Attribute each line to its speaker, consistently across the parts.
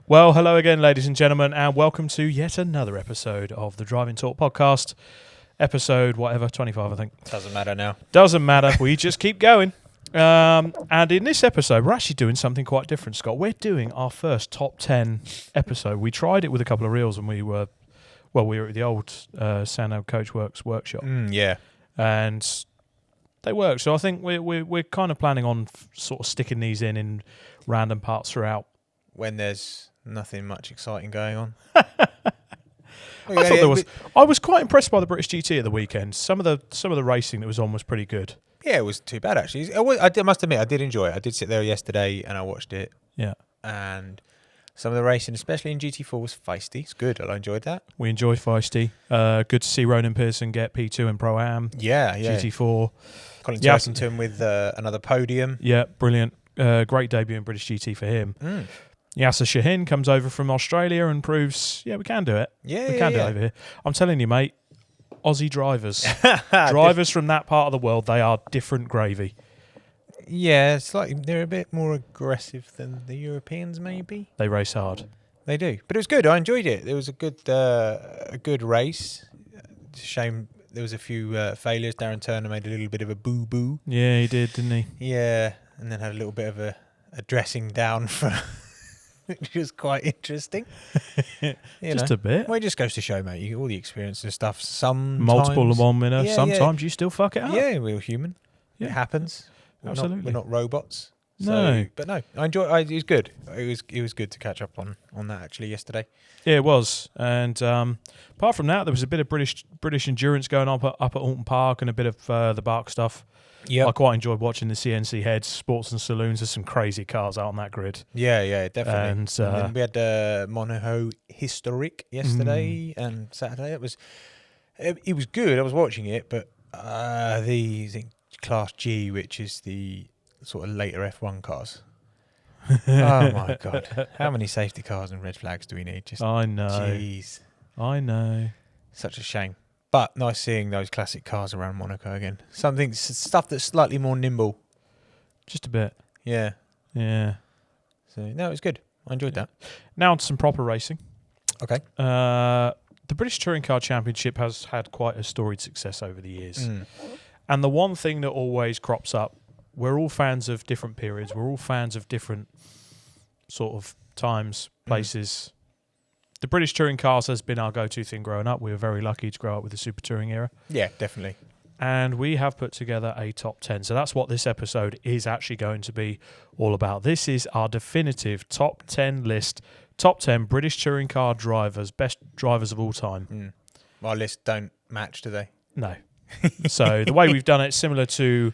Speaker 1: Well, hello again, ladies and gentlemen, and welcome to yet another episode of the Driving Talk podcast. Episode, whatever, 25, I think.
Speaker 2: Doesn't matter now.
Speaker 1: Doesn't matter. We just keep going. And in this episode, we're actually doing something quite different, Scott. We're doing our first top 10 episode. We tried it with a couple of reels when we were at the old Sandow Coachworks workshop.
Speaker 2: Yeah.
Speaker 1: And they worked. So I think we're kind of planning on sort of sticking these in random parts throughout.
Speaker 2: When there's nothing much exciting going on.
Speaker 1: I was quite impressed by the British GT at the weekend. Some of the racing that was on was pretty good.
Speaker 2: Yeah, it was too bad actually. I must admit, I did enjoy it. I did sit there yesterday and I watched it.
Speaker 1: Yeah.
Speaker 2: And some of the racing, especially in GT4, was feisty. It's good. I enjoyed that.
Speaker 1: We enjoy feisty. Good to see Ronan Pearson get P2 in Pro-Am.
Speaker 2: Yeah.
Speaker 1: GT4.
Speaker 2: Colin Turkington with another podium.
Speaker 1: Yeah, brilliant. Great debut in British GT for him. Yasser Shahin comes over from Australia and proves, we can do it.
Speaker 2: We
Speaker 1: can do it over here. I'm telling you, mate, Aussie drivers. Drivers from that part of the world, they are different gravy.
Speaker 2: Yeah, they're a bit more aggressive than the Europeans, maybe.
Speaker 1: They race hard.
Speaker 2: They do. But it was good. I enjoyed it. It was a good race. It's a shame there was a few failures. Darren Turner made a little bit of a boo-boo.
Speaker 1: Yeah, he did, didn't he?
Speaker 2: Yeah, and then had a little bit of a dressing down for... which was quite interesting.
Speaker 1: Just a bit.
Speaker 2: Well, it just goes to show, mate, all the experience and stuff. Sometimes
Speaker 1: multiple Le Mans winner.
Speaker 2: Yeah,
Speaker 1: sometimes you still fuck it up.
Speaker 2: Yeah, we're human.
Speaker 1: Yeah.
Speaker 2: It happens.
Speaker 1: Absolutely.
Speaker 2: We're not robots.
Speaker 1: No.
Speaker 2: But no, I enjoy. It was good. It was good to catch up on that actually yesterday.
Speaker 1: Yeah, it was. And apart from that, there was a bit of British endurance going on up at Alton Park and a bit of the Bark stuff.
Speaker 2: Yeah,
Speaker 1: I quite enjoyed watching the CNC Heads, Sports and Saloons. There's some crazy cars out on that grid.
Speaker 2: Yeah, definitely.
Speaker 1: And
Speaker 2: then we had Monaco Historic yesterday and Saturday. It was good. I was watching it, but the Class G, which is the sort of later F1 cars. Oh my God! How many safety cars and red flags do we need?
Speaker 1: I know.
Speaker 2: Jeez.
Speaker 1: I know.
Speaker 2: Such a shame. But nice seeing those classic cars around Monaco again. Stuff that's slightly more nimble.
Speaker 1: Just a bit.
Speaker 2: Yeah. So no, it was good. I enjoyed that.
Speaker 1: Now on to some proper racing.
Speaker 2: Okay.
Speaker 1: The British Touring Car Championship has had quite a storied success over the years. And the one thing that always crops up, we're all fans of different periods. We're all fans of different sort of times, places. The British Touring Cars has been our go-to thing growing up. We were very lucky to grow up with the Super Touring era.
Speaker 2: Yeah, definitely.
Speaker 1: And we have put together a top 10. So that's what this episode is actually going to be all about. This is our definitive top 10 list. Top 10 British Touring Car drivers, best drivers of all time.
Speaker 2: Our lists don't match, do they?
Speaker 1: No. So the way we've done it, similar to,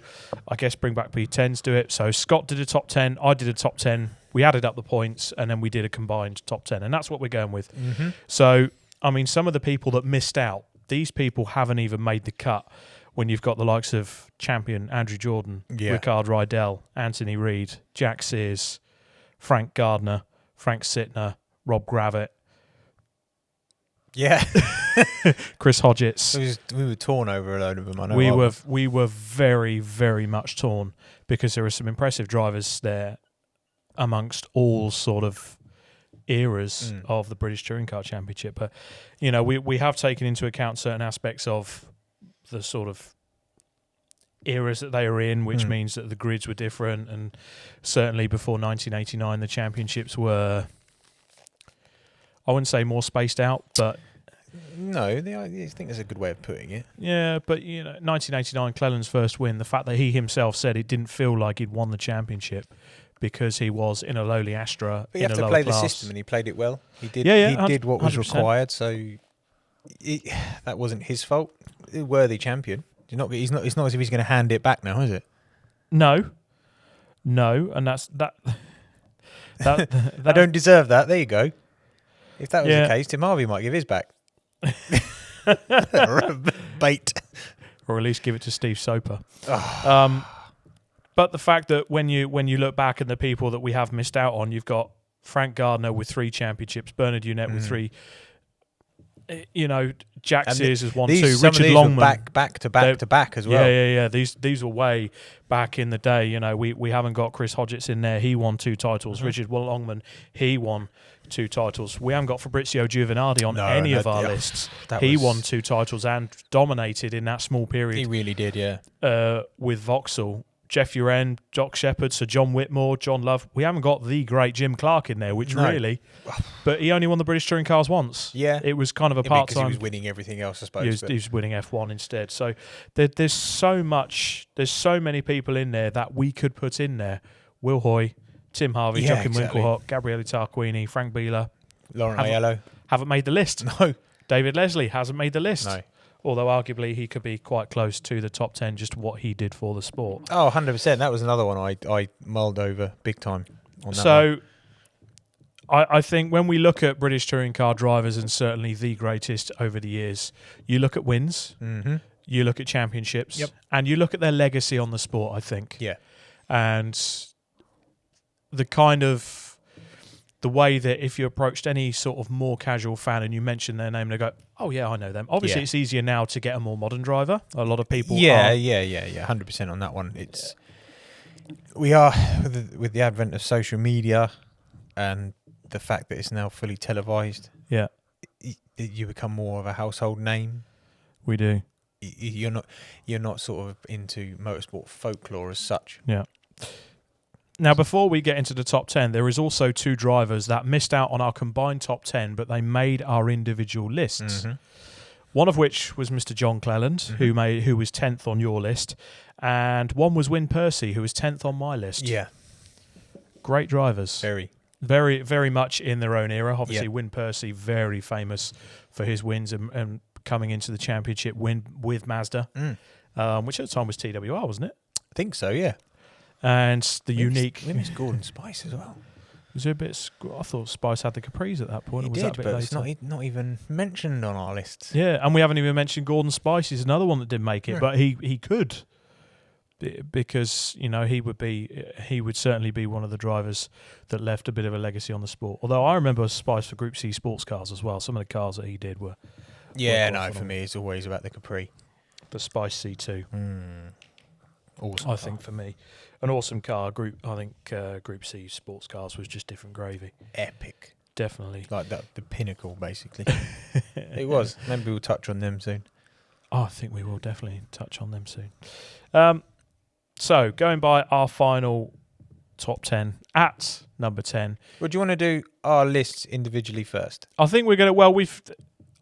Speaker 1: I guess, Bring Back P10s do it. So Scott did a top 10, I did a top 10. We added up the points, and then we did a combined top 10. And that's what we're going with. So, I mean, some of the people that missed out, these people haven't even made the cut when you've got the likes of champion Andrew Jordan, Rickard Rydell, Anthony Reid, Jack Sears, Frank Gardner, Frank Sittner, Rob Gravitt.
Speaker 2: Yeah.
Speaker 1: Chris Hodgetts.
Speaker 2: We were torn over a load of them. I know
Speaker 1: we were very, very much torn because there are some impressive drivers there amongst all sort of eras of the British Touring Car Championship. But, we have taken into account certain aspects of the sort of eras that they were in, which means that the grids were different. And certainly before 1989, the championships were, I wouldn't say more spaced out, but...
Speaker 2: No, I think that's a good way of putting it.
Speaker 1: Yeah, but 1989, Cleland's first win, the fact that he himself said it didn't feel like he'd won the championship because he was in a lowly Astra.
Speaker 2: But you have to play the system, and he played it well. He did. He did what was 100%. Required, so that wasn't his fault. A worthy champion. It's not as if he's going to hand it back now, is it?
Speaker 1: No, and that's that.
Speaker 2: I don't deserve that. There you go. If that was the case, Tim Harvey might give his back. Bait.
Speaker 1: Or at least give it to Steve Soper. But the fact that when you look back at the people that we have missed out on, you've got Frank Gardner with 3 championships, Bernard Unett with 3. you know, Jack
Speaker 2: And
Speaker 1: Sears has won
Speaker 2: these,
Speaker 1: 2.
Speaker 2: some
Speaker 1: Richard
Speaker 2: of these
Speaker 1: Longman.
Speaker 2: were back to back as well.
Speaker 1: Yeah. These were way back in the day. You know, we haven't got Chris Hodgetts in there. He won 2 titles. Richard Longman, he won 2 titles. We haven't got Fabrizio Giovanardi on any of our lists. He won 2 titles and dominated in that small period.
Speaker 2: He really did, yeah.
Speaker 1: With Vauxhall. Jeff Uren, Jock Shepherd, Sir John Whitmore, John Love. We haven't got the great Jim Clark in there, which really... But he only won the British Touring Cars once.
Speaker 2: Yeah.
Speaker 1: It was kind of a part-time...
Speaker 2: Because he was winning everything else, I suppose.
Speaker 1: He was winning F1 instead. So there's so many people in there that we could put in there. Will Hoy, Tim Harvey, Joachim Winkelhock, Gabriele Tarquini, Frank Bieler.
Speaker 2: Laurent Aiello.
Speaker 1: Haven't made the list.
Speaker 2: No.
Speaker 1: David Leslie hasn't made the list.
Speaker 2: No.
Speaker 1: Although arguably he could be quite close to the top 10, just what he did for the sport.
Speaker 2: Oh, 100%. That was another one I mulled over big time on that
Speaker 1: So I think when we look at British touring car drivers, and certainly the greatest over the years, you look at wins, you look at championships, and you look at their legacy on the sport, I think.
Speaker 2: Yeah.
Speaker 1: And the kind of... the way that if you approached any sort of more casual fan and you mention their name, they go, oh, yeah, I know them. Obviously, it's easier now to get a more modern driver. A lot of people
Speaker 2: Yeah, 100% on that one. It's we are, with the advent of social media and the fact that it's now fully televised, you become more of a household name.
Speaker 1: We do.
Speaker 2: You're not sort of into motorsport folklore as such.
Speaker 1: Yeah. Now, before we get into the top 10, there is also 2 drivers that missed out on our combined top 10, but they made our individual lists. One of which was Mr. John Cleland, who was 10th on your list, and one was Wyn Percy, who was 10th on my list.
Speaker 2: Yeah.
Speaker 1: Great drivers. Very, very much in their own era. Obviously, Wyn Percy, very famous for his wins and coming into the championship win with Mazda, which at the time was TWR, wasn't it?
Speaker 2: I think so, yeah.
Speaker 1: And the unique...
Speaker 2: We missed Gordon Spice as well.
Speaker 1: Was there a bit... I thought Spice had the Capris at that point.
Speaker 2: He
Speaker 1: or was
Speaker 2: did,
Speaker 1: that a bit
Speaker 2: but
Speaker 1: later?
Speaker 2: it's not even mentioned on our lists.
Speaker 1: Yeah, and we haven't even mentioned Gordon Spice. He's another one that didn't make it, but he could, because you know he would certainly be one of the drivers that left a bit of a legacy on the sport. Although I remember Spice for Group C sports cars as well. Some of the cars that he did were...
Speaker 2: for me it's always about the Capri.
Speaker 1: The Spice C2.
Speaker 2: Awesome.
Speaker 1: I think for me, an awesome car. Group C sports cars was just different gravy.
Speaker 2: Epic.
Speaker 1: Definitely.
Speaker 2: Like the pinnacle, basically. It was. Maybe we'll touch on them soon.
Speaker 1: Oh, I think we will definitely touch on them soon. So, going by our final top 10, at number 10.
Speaker 2: Well, do you want to do our lists individually first?
Speaker 1: I think we're going to...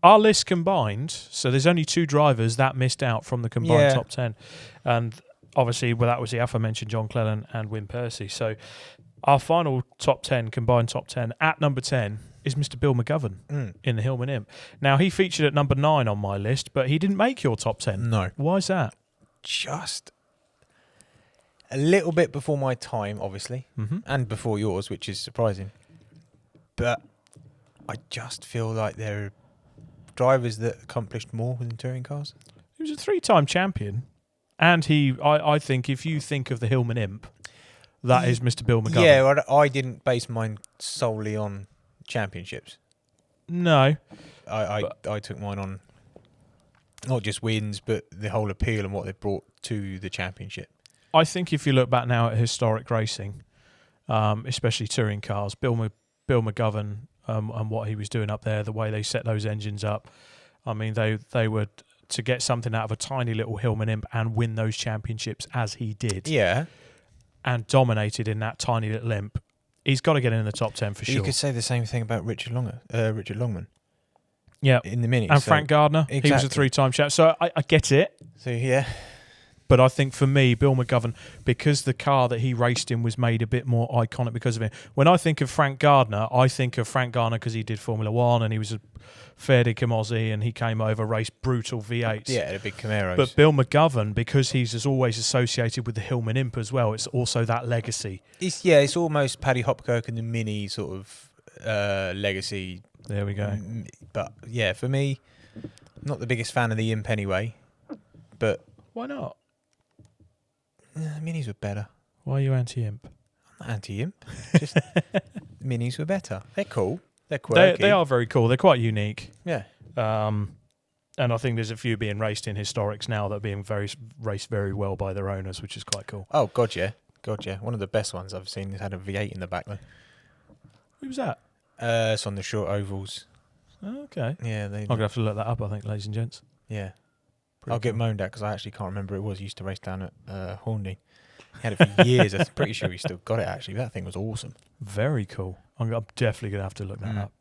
Speaker 1: our list combined, so there's only 2 drivers that missed out from the combined top 10. And... obviously, that was the aforementioned John Cleland and Wyn Percy. So our final top 10, combined top 10, at number 10 is Mr. Bill McGovern in the Hillman Imp. Now, he featured at number 9 on my list, but he didn't make your top 10.
Speaker 2: No.
Speaker 1: Why is that?
Speaker 2: Just a little bit before my time, obviously, and before yours, which is surprising. But I just feel like there are drivers that accomplished more within touring cars.
Speaker 1: He was a 3-time champion. And I think if you think of the Hillman Imp, that is Mr. Bill McGovern.
Speaker 2: Yeah, I didn't base mine solely on championships.
Speaker 1: No.
Speaker 2: I took mine on not just wins, but the whole appeal and what they brought to the championship.
Speaker 1: I think if you look back now at historic racing, especially touring cars, Bill McGovern and what he was doing up there, the way they set those engines up, I mean, they would... to get something out of a tiny little Hillman Imp and win those championships as he did. Yeah. And dominated in that tiny little Imp. He's got to get in the top 10 for sure.
Speaker 2: You could say the same thing about Richard Longman.
Speaker 1: Yeah.
Speaker 2: In the Mini.
Speaker 1: And Frank Gardner. Exactly. He was a 3-time champ. So I get it.
Speaker 2: So, yeah.
Speaker 1: But I think for me, Bill McGovern, because the car that he raced in was made a bit more iconic because of it. When I think of Frank Gardner, I think of Frank Gardner because he did Formula One and he was a fair dinkum Aussie and he came over, raced brutal V8s.
Speaker 2: Yeah, the big Camaros.
Speaker 1: But Bill McGovern, because he's always associated with the Hillman Imp as well, it's also that legacy.
Speaker 2: It's almost Paddy Hopkirk and the Mini sort of legacy.
Speaker 1: There we go.
Speaker 2: But yeah, for me, not the biggest fan of the Imp anyway. But
Speaker 1: why not?
Speaker 2: Minis were better.
Speaker 1: Why are you anti-Imp?
Speaker 2: I'm not anti-Imp. Just Minis were better. They're cool. They're quirky.
Speaker 1: They are very cool. They're quite unique.
Speaker 2: Yeah.
Speaker 1: And I think there's a few being raced in historics now that are being raced very well by their owners, which is quite cool.
Speaker 2: Oh, God, yeah. One of the best ones I've seen has had a V8 in the back, though.
Speaker 1: Who was that?
Speaker 2: It's on the short ovals.
Speaker 1: Oh, okay.
Speaker 2: Yeah,
Speaker 1: I'm going to have to look that up, I think, ladies and gents.
Speaker 2: Yeah.
Speaker 1: Pretty
Speaker 2: I'll get
Speaker 1: cool.
Speaker 2: moaned at because I actually can't remember who it was. He used to race down at Hornby. He had it for years. I'm pretty sure he still got it, actually. That thing was awesome.
Speaker 1: Very cool. I'm definitely going to have to look that up.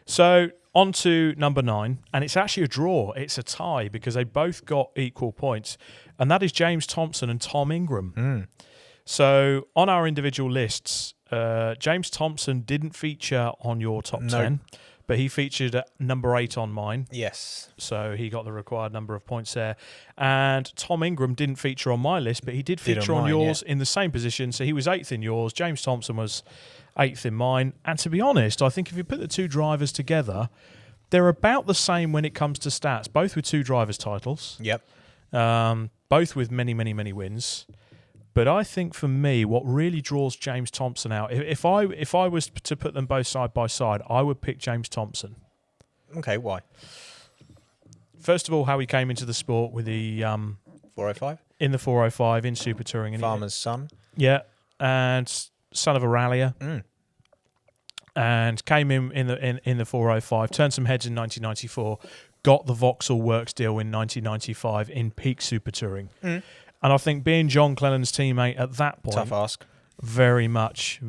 Speaker 1: So, on to number 9, and it's actually a draw. It's a tie because they both got equal points, and that is James Thompson and Tom Ingram. So, on our individual lists, James Thompson didn't feature on your top 10, but he featured at number 8 on mine.
Speaker 2: Yes.
Speaker 1: So, he got the required number of points there. And Tom Ingram didn't feature on my list, but he did feature on yours in the same position. So, he was 8th in yours. James Thompson was 8th in mine. And to be honest, I think if you put the two drivers together, they're about the same when it comes to stats, both with 2 drivers' titles.
Speaker 2: Yep.
Speaker 1: Both with many, many, many wins. But I think for me, what really draws James Thompson out, if I was to put them both side by side, I would pick James Thompson.
Speaker 2: Okay, why?
Speaker 1: First of all, how he came into the sport with the
Speaker 2: 405?
Speaker 1: In the 405 in Super Touring.
Speaker 2: Farmer's son.
Speaker 1: Yeah, and son of a rallier. And came in the 405, turned some heads in 1994, got the Vauxhall Works deal in 1995 in peak Super Touring. And I think being John Clennan's teammate at that point...
Speaker 2: Tough ask.
Speaker 1: Very much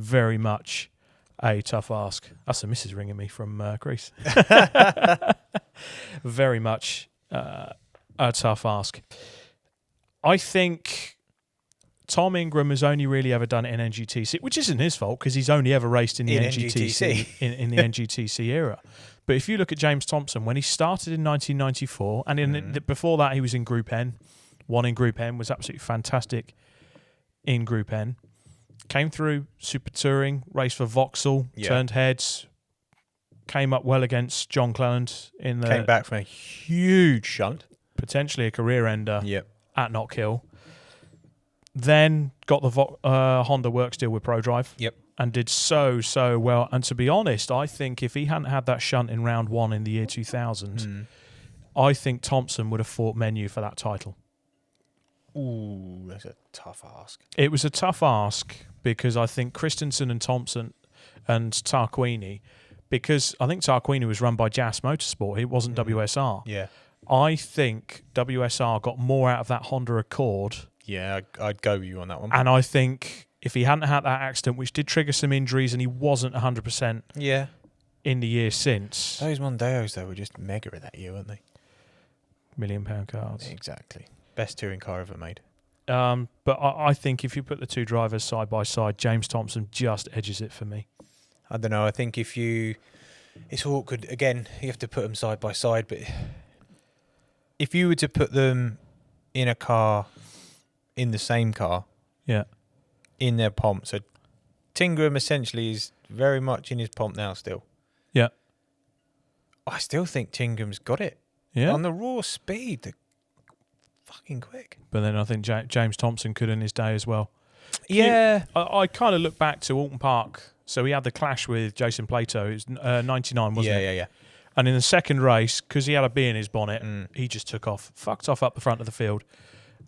Speaker 1: a tough ask. That's the missus ringing me from Greece. Very much a tough ask. I think Tom Ingram has only really ever done it in NGTC, which isn't his fault because he's only ever raced in the NGTC in the NGTC era. But if you look at James Thompson, when he started in 1994, and before that he was in Group N, won in Group N, was absolutely fantastic in Group N. Came through Super Touring, raced for Vauxhall, turned heads, came up well against John Cleland in the...
Speaker 2: Came back from a huge shunt.
Speaker 1: Potentially a career ender at Knockhill. Then got the Honda Works deal with ProDrive. And did so well. And to be honest, I think if he hadn't had that shunt in round 1 in the year 2000, I think Thompson would have fought Menu for that title.
Speaker 2: Ooh, that's a tough ask.
Speaker 1: It was a tough ask because I think Christensen and Thompson and Tarquini, because I think Tarquini was run by JAS Motorsport. It wasn't WSR.
Speaker 2: Yeah.
Speaker 1: I think WSR got more out of that Honda Accord.
Speaker 2: Yeah, I'd go with you on that one.
Speaker 1: And I think if he hadn't had that accident, which did trigger some injuries and he wasn't 100% in the year since.
Speaker 2: Those Mondeos, though, were just mega that year, weren't they?
Speaker 1: £1 million cars.
Speaker 2: Exactly. Best touring car ever made.
Speaker 1: But I think if you put the two drivers side by side, James Thompson just edges it for me.
Speaker 2: I don't know. I think it's awkward. Again, you have to put them side by side. But if you were to put them in a car, in the same car, in their pomp. So Tingram essentially is very much in his pomp now still.
Speaker 1: Yeah.
Speaker 2: I still think Tingram's got it.
Speaker 1: Yeah.
Speaker 2: On the raw speed, they're fucking quick.
Speaker 1: But then I think James Thompson could in his day as well.
Speaker 2: Yeah.
Speaker 1: I kind of look back to Alton Park. So he had the clash with Jason Plato. It was 99, wasn't it?
Speaker 2: Yeah.
Speaker 1: And in the second race, because he had a bee in his bonnet, he just took off, fucked off up the front of the field.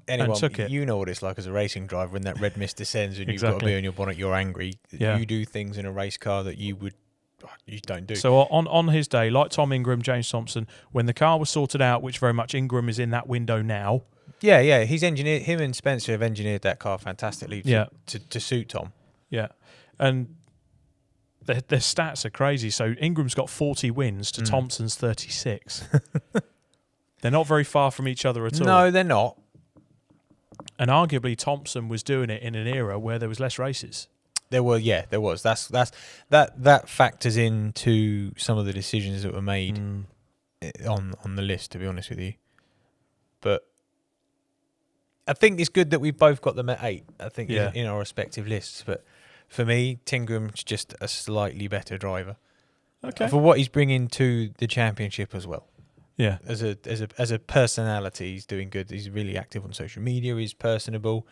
Speaker 2: Anyone,
Speaker 1: and took it.
Speaker 2: You know what it's like as a racing driver when that red mist descends and you've got a bee on your bonnet, you're angry.
Speaker 1: Yeah.
Speaker 2: You do things in a race car that you don't do.
Speaker 1: So on his day, like Tom Ingram, James Thompson, when the car was sorted out, which very much Ingram is in that window now.
Speaker 2: Yeah. Him and Spencer have engineered that car fantastically to suit Tom.
Speaker 1: Yeah. And their stats are crazy. So Ingram's got 40 wins to Thompson's 36. They're not very far from each other at all.
Speaker 2: No, they're not.
Speaker 1: And arguably Thompson was doing it in an era where there was less races.
Speaker 2: There was. That factors into some of the decisions that were made on the list, to be honest with you. But I think it's good that we've both got them at 8. I think in our respective lists. But for me, Tingram's just a slightly better driver.
Speaker 1: Okay.
Speaker 2: For what he's bringing to the championship as well.
Speaker 1: Yeah.
Speaker 2: As a personality, he's doing good. He's really active on social media. He's personable.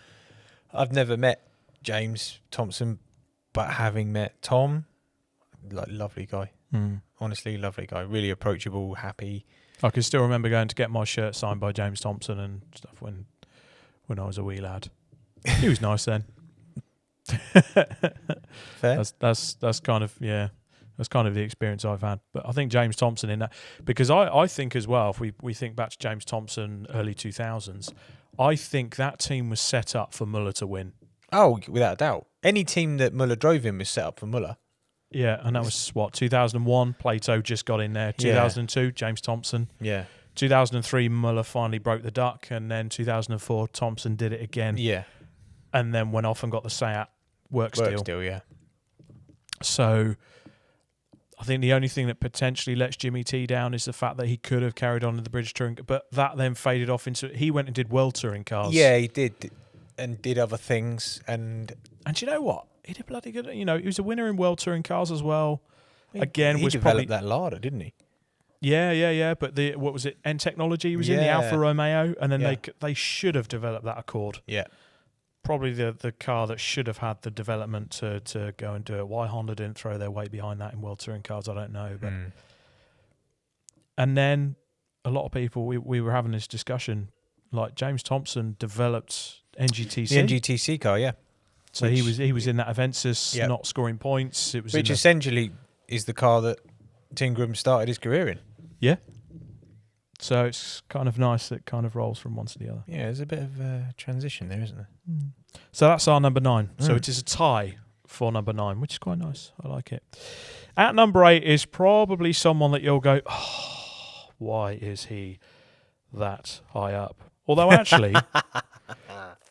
Speaker 2: I've never met James Thompson, but having met Tom, like lovely guy.
Speaker 1: Mm.
Speaker 2: Honestly, lovely guy. Really approachable, happy.
Speaker 1: I can still remember going to get my shirt signed by James Thompson and stuff when I was a wee lad. He was nice then.
Speaker 2: Fair.
Speaker 1: That's kind of that's kind of the experience I've had. But I think James Thompson in that, because I think as well, if we think back to James Thompson early 2000s, I think that team was set up for Muller to win.
Speaker 2: Oh, without a doubt. Any team that Muller drove in was set up for Muller.
Speaker 1: Yeah, and that was 2001. Plato just got in there. 2002, James Thompson.
Speaker 2: Yeah.
Speaker 1: 2003, Muller finally broke the duck, and then 2004, Thompson did it again.
Speaker 2: Yeah.
Speaker 1: And then went off and got the Seat work still.
Speaker 2: Yeah.
Speaker 1: So I think the only thing that potentially lets Jimmy T down is the fact that he could have carried on in the British Touring, but that then faded off into, he went and did World Touring cars.
Speaker 2: Yeah, he did, and did other things, and
Speaker 1: you know what? He did bloody good. You know, he was a winner in World Touring cars as well. Again,
Speaker 2: he
Speaker 1: was
Speaker 2: developed
Speaker 1: probably
Speaker 2: that Lada, didn't he?
Speaker 1: Yeah. But what was it? N Technology he was in the Alfa Romeo, and then they should have developed that Accord.
Speaker 2: Yeah.
Speaker 1: Probably the car that should have had the development to go and do it. Why Honda didn't throw their weight behind that in World Touring cars, I don't know. But and then a lot of people, we were having this discussion, like James Thompson developed NGTC.
Speaker 2: The NGTC car, yeah.
Speaker 1: So he was in that Aventus, not scoring points. It was
Speaker 2: which essentially is the car that Tingram started his career in.
Speaker 1: Yeah. So it's kind of nice that it kind of rolls from one to the other.
Speaker 2: Yeah, there's a bit of a transition there, isn't there?
Speaker 1: So that's our number 9. So it is a tie for number 9, which is quite nice. I like it. At number 8 is probably someone that you'll go, oh, why is he that high up? Although actually,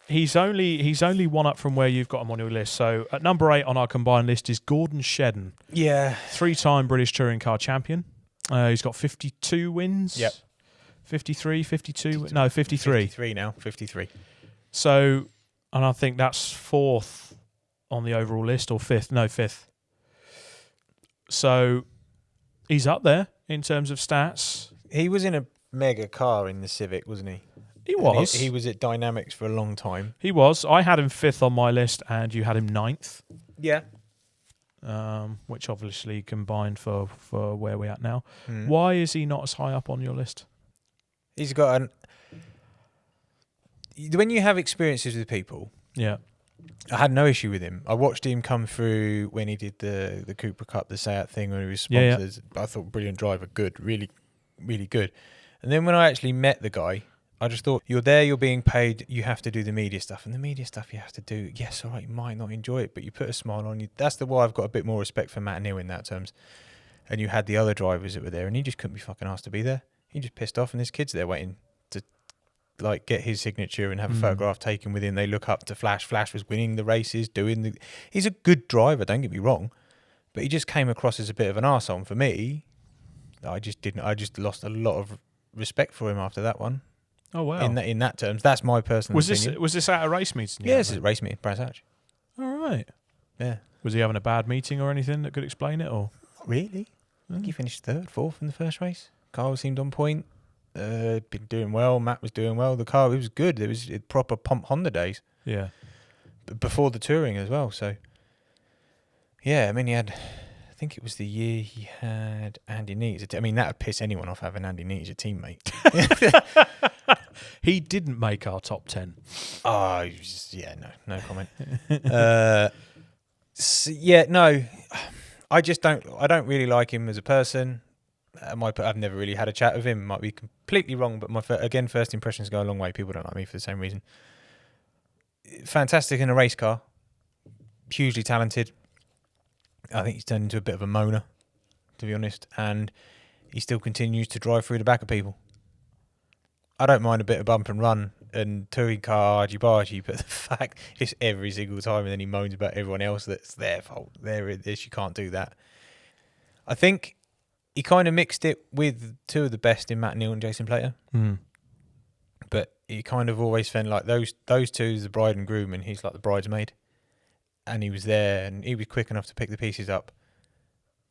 Speaker 1: he's only one up from where you've got him on your list. So at number 8 on our combined list is Gordon Shedden.
Speaker 2: Yeah.
Speaker 1: 3-time British Touring Car champion. He's got 52 wins.
Speaker 2: Yep.
Speaker 1: 53, 52, no, 53.
Speaker 2: 53 now, 53.
Speaker 1: So, and I think that's 4th on the overall list, or 5th. No, 5th. So, he's up there in terms of stats.
Speaker 2: He was in a mega car in the Civic, wasn't he?
Speaker 1: He was.
Speaker 2: He was at Dynamics for a long time.
Speaker 1: He was. I had him 5th on my list, and you had him 9th.
Speaker 2: Yeah.
Speaker 1: Which obviously combined for where we're at now. Why is he not as high up on your list?
Speaker 2: He's got when you have experiences with people.
Speaker 1: Yeah.
Speaker 2: I had no issue with him. I watched him come through when he did the Cooper Cup, the Seat thing, when he was sponsors. Yeah. I thought brilliant driver, good, really, really good. And then when I actually met the guy, I just thought, you're there, you're being paid, you have to do the media stuff. And the media stuff you have to do, yes, all right, you might not enjoy it, but you put a smile on you. That's why I've got a bit more respect for Matt Neal in that terms. And you had the other drivers that were there, and he just couldn't be fucking asked to be there. He just pissed off, and his kid's there waiting to like get his signature and have a photograph taken with him. They look up to Flash. Flash was winning the races, he's a good driver, don't get me wrong, but he just came across as a bit of an arsehole. And for me, I just lost a lot of respect for him after that one.
Speaker 1: Oh wow!
Speaker 2: In that terms, that's my personal opinion.
Speaker 1: Was this at a race meeting?
Speaker 2: Yeah, this is a race meeting, Brands Hatch.
Speaker 1: All right.
Speaker 2: Yeah.
Speaker 1: Was he having a bad meeting or anything that could explain it, or?
Speaker 2: Not really. I think he finished 3rd, 4th in the first race. Carl seemed on point. Been doing well. Matt was doing well. The car, it was good. It was proper pump Honda days.
Speaker 1: Yeah.
Speaker 2: Before the touring as well. So, yeah, I mean, I think it was the year he had Andy Neat. I mean, that would piss anyone off having Andy Neat as a teammate.
Speaker 1: He didn't make our top 10.
Speaker 2: Oh, no comment. No. I don't really like him as a person. I've never really had a chat with him. Might be completely wrong, but first impressions go a long way. People don't like me for the same reason. Fantastic in a race car. Hugely talented. I think he's turned into a bit of a moaner, to be honest. And he still continues to drive through the back of people. I don't mind a bit of bump and run and touring car argy-bargy, but the fact it's every single time and then he moans about everyone else that's their fault. There it is, you can't do that. I think he kind of mixed it with 2 of the best in Matt Neal and Jason Plater. But he kind of always felt like those 2, the bride and groom, and he's like the bridesmaid. And he was there and he was quick enough to pick the pieces up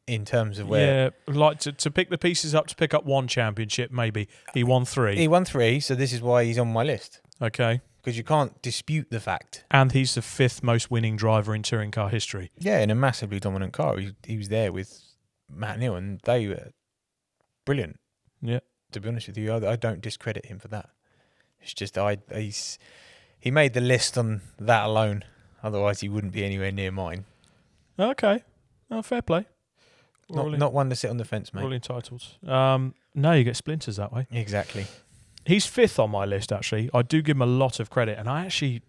Speaker 2: in terms of where...
Speaker 1: Yeah, like to pick the pieces up to pick up 1 championship, maybe. He won 3.
Speaker 2: He won 3, so this is why he's on my list.
Speaker 1: Okay.
Speaker 2: because you can't dispute the fact.
Speaker 1: And he's the 5th most winning driver in touring car history.
Speaker 2: Yeah, in a massively dominant car. He was there with Matt Neal, and they were brilliant.
Speaker 1: Yeah.
Speaker 2: To be honest with you, I don't discredit him for that. It's just he made the list on that alone. Otherwise, he wouldn't be anywhere near mine.
Speaker 1: Okay. Oh, fair play.
Speaker 2: Not one to sit on the fence, mate.
Speaker 1: All entitled. No, you get splinters that way.
Speaker 2: Exactly.
Speaker 1: He's 5th on my list, actually. I do give him a lot of credit, and I did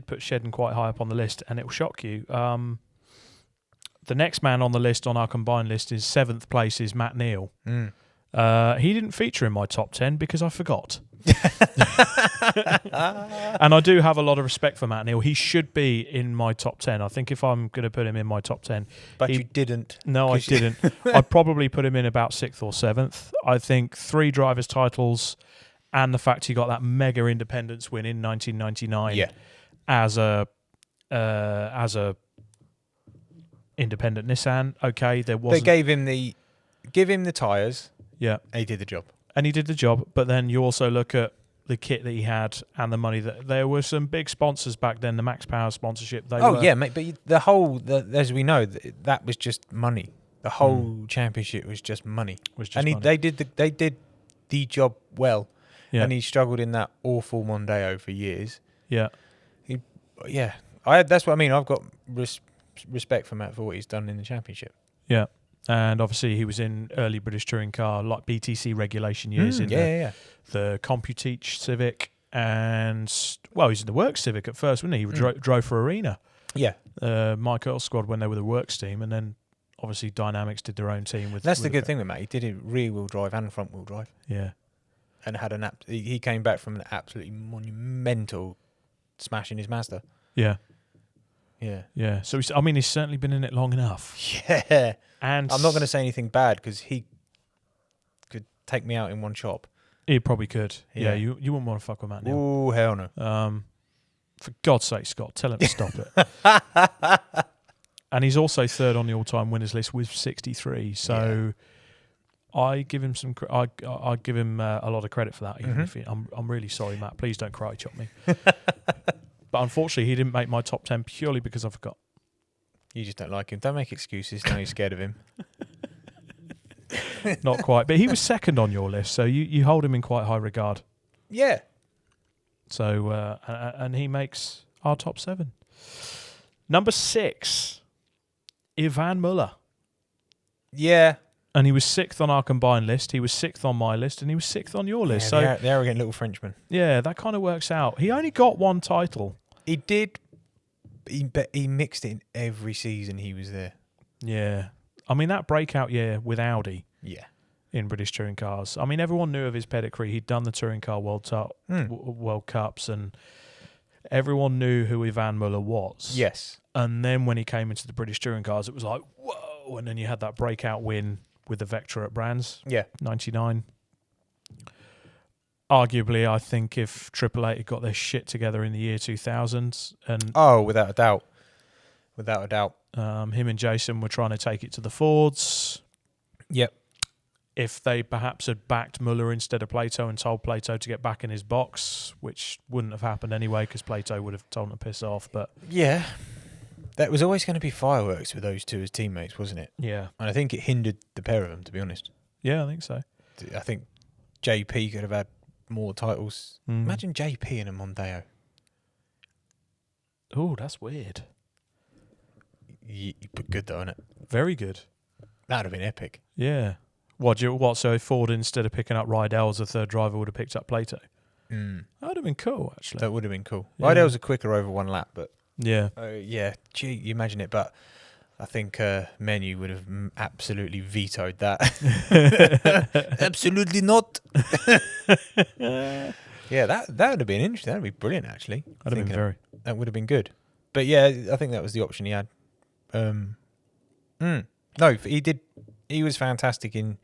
Speaker 1: put Shedden quite high up on the list, and it will shock you. The next man on the list, on our combined list, is 7th place, is Matt Neal. He didn't feature in my top 10 because I forgot. And I do have a lot of respect for Matt Neal. He should be in my top 10. I think if I'm going to put him in my top 10.
Speaker 2: But you didn't.
Speaker 1: No, I didn't. I'd probably put him in about 6th or 7th. I think 3 drivers' titles and the fact he got that mega independence win in 1999 as a independent Nissan. Okay, there was.
Speaker 2: They give him the tyres.
Speaker 1: Yeah,
Speaker 2: and he did the job.
Speaker 1: And he did the job. But then you also look at the kit that he had and the money that there were some big sponsors back then. The Max Power sponsorship.
Speaker 2: Yeah, mate. But as we know, that was just money. The whole championship was just money. They did the job well. Yeah. And he struggled in that awful Mondeo for years.
Speaker 1: Yeah.
Speaker 2: That's what I mean. I've got respect for Matt for what he's done in the championship.
Speaker 1: Yeah. And obviously he was in early British touring car, like BTC regulation years in the CompuTeach Civic. And, well, he was in the Works Civic at first, wasn't he? He drove for Arena.
Speaker 2: Yeah.
Speaker 1: Mike Earl's squad when they were the Works team. And then, obviously, Dynamics did their own team.
Speaker 2: That's the good thing with Matt. He did it rear-wheel drive and front-wheel drive.
Speaker 1: Yeah.
Speaker 2: And had he came back from an absolutely monumental smash in his Mazda.
Speaker 1: Yeah.
Speaker 2: Yeah.
Speaker 1: Yeah. So, he's certainly been in it long enough.
Speaker 2: Yeah.
Speaker 1: And
Speaker 2: I'm not going to say anything bad because he could take me out in one chop.
Speaker 1: He probably could. Yeah, you wouldn't want to fuck with Matt Neal.
Speaker 2: Oh, hell no.
Speaker 1: For God's sake, Scott, tell him to stop it. And he's also 3rd on the all-time winners list with 63. So I give him I give him a lot of credit for that. Even if I'm really sorry, Matt. Please don't karate chop me. But unfortunately, he didn't make my top 10 purely because I forgot.
Speaker 2: You just don't like him. Don't make excuses. Now you're scared of him.
Speaker 1: Not quite. But he was 2nd on your list, so you hold him in quite high regard.
Speaker 2: Yeah.
Speaker 1: So, and he makes our top 7. Number 6, Ivan Muller.
Speaker 2: Yeah.
Speaker 1: And he was 6th on our combined list. He was 6th on my list, and he was 6th on your list.
Speaker 2: Yeah, the arrogant little Frenchman.
Speaker 1: Yeah, that kind of works out. He only got 1 title.
Speaker 2: He did. He mixed it in every season he was there.
Speaker 1: Yeah. That breakout year with Audi.
Speaker 2: Yeah.
Speaker 1: In British touring cars. Everyone knew of his pedigree. He'd done the Touring Car World Cups, and everyone knew who Ivan Muller was.
Speaker 2: Yes.
Speaker 1: And then when he came into the British touring cars, it was like, whoa. And then you had that breakout win with the Vectra at Brands.
Speaker 2: Yeah.
Speaker 1: 99. Arguably, I think if Triple Eight had got their shit together in the year 2000, and
Speaker 2: without a doubt,
Speaker 1: him and Jason were trying to take it to the Fords.
Speaker 2: Yep.
Speaker 1: If they perhaps had backed Muller instead of Plato and told Plato to get back in his box, which wouldn't have happened anyway because Plato would have told him to piss off. But
Speaker 2: yeah, that was always going to be fireworks with those two as teammates, wasn't it?
Speaker 1: Yeah.
Speaker 2: And I think it hindered the pair of them, to be honest.
Speaker 1: Yeah, I think so.
Speaker 2: I think JP could have had more titles. Imagine JP in a Mondeo.
Speaker 1: Oh, that's weird.
Speaker 2: You put good though, innit?
Speaker 1: Very good.
Speaker 2: That'd have been epic.
Speaker 1: Yeah. So Ford, instead of picking up Rydell as a 3rd driver, would have picked up Plato? That would have been cool, actually.
Speaker 2: That would have been cool. Yeah. Rydell's a quicker over 1 lap, but...
Speaker 1: Yeah.
Speaker 2: Gee, you imagine it, but I think Menu would have absolutely vetoed that. Absolutely not. Yeah, that would have been interesting. That would be brilliant, actually.
Speaker 1: That
Speaker 2: would have been good. But yeah, I think that was the option he had. No, he did. He was fantastic in.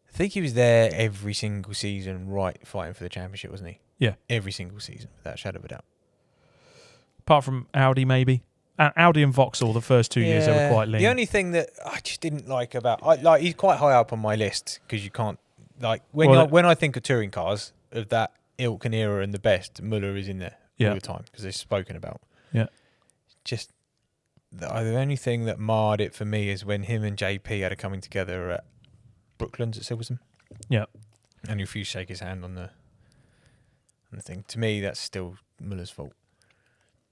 Speaker 2: I think he was there every single season, right, fighting for the championship, wasn't he?
Speaker 1: Yeah,
Speaker 2: every single season, without a shadow of a doubt.
Speaker 1: Apart from Audi, maybe. Audi and Vauxhall, the first 2 years, they were quite lean.
Speaker 2: The only thing that I just didn't like about, he's quite high up on my list because you can't like when I think of touring cars of that ilk and era and the best, Muller is in there all the time because it's spoken about.
Speaker 1: Yeah.
Speaker 2: Just the only thing that marred it for me is when him and JP had a coming together at Brooklands at Silverstone.
Speaker 1: Yeah.
Speaker 2: And he refused to shake his hand on the thing. To me, that's still Muller's fault.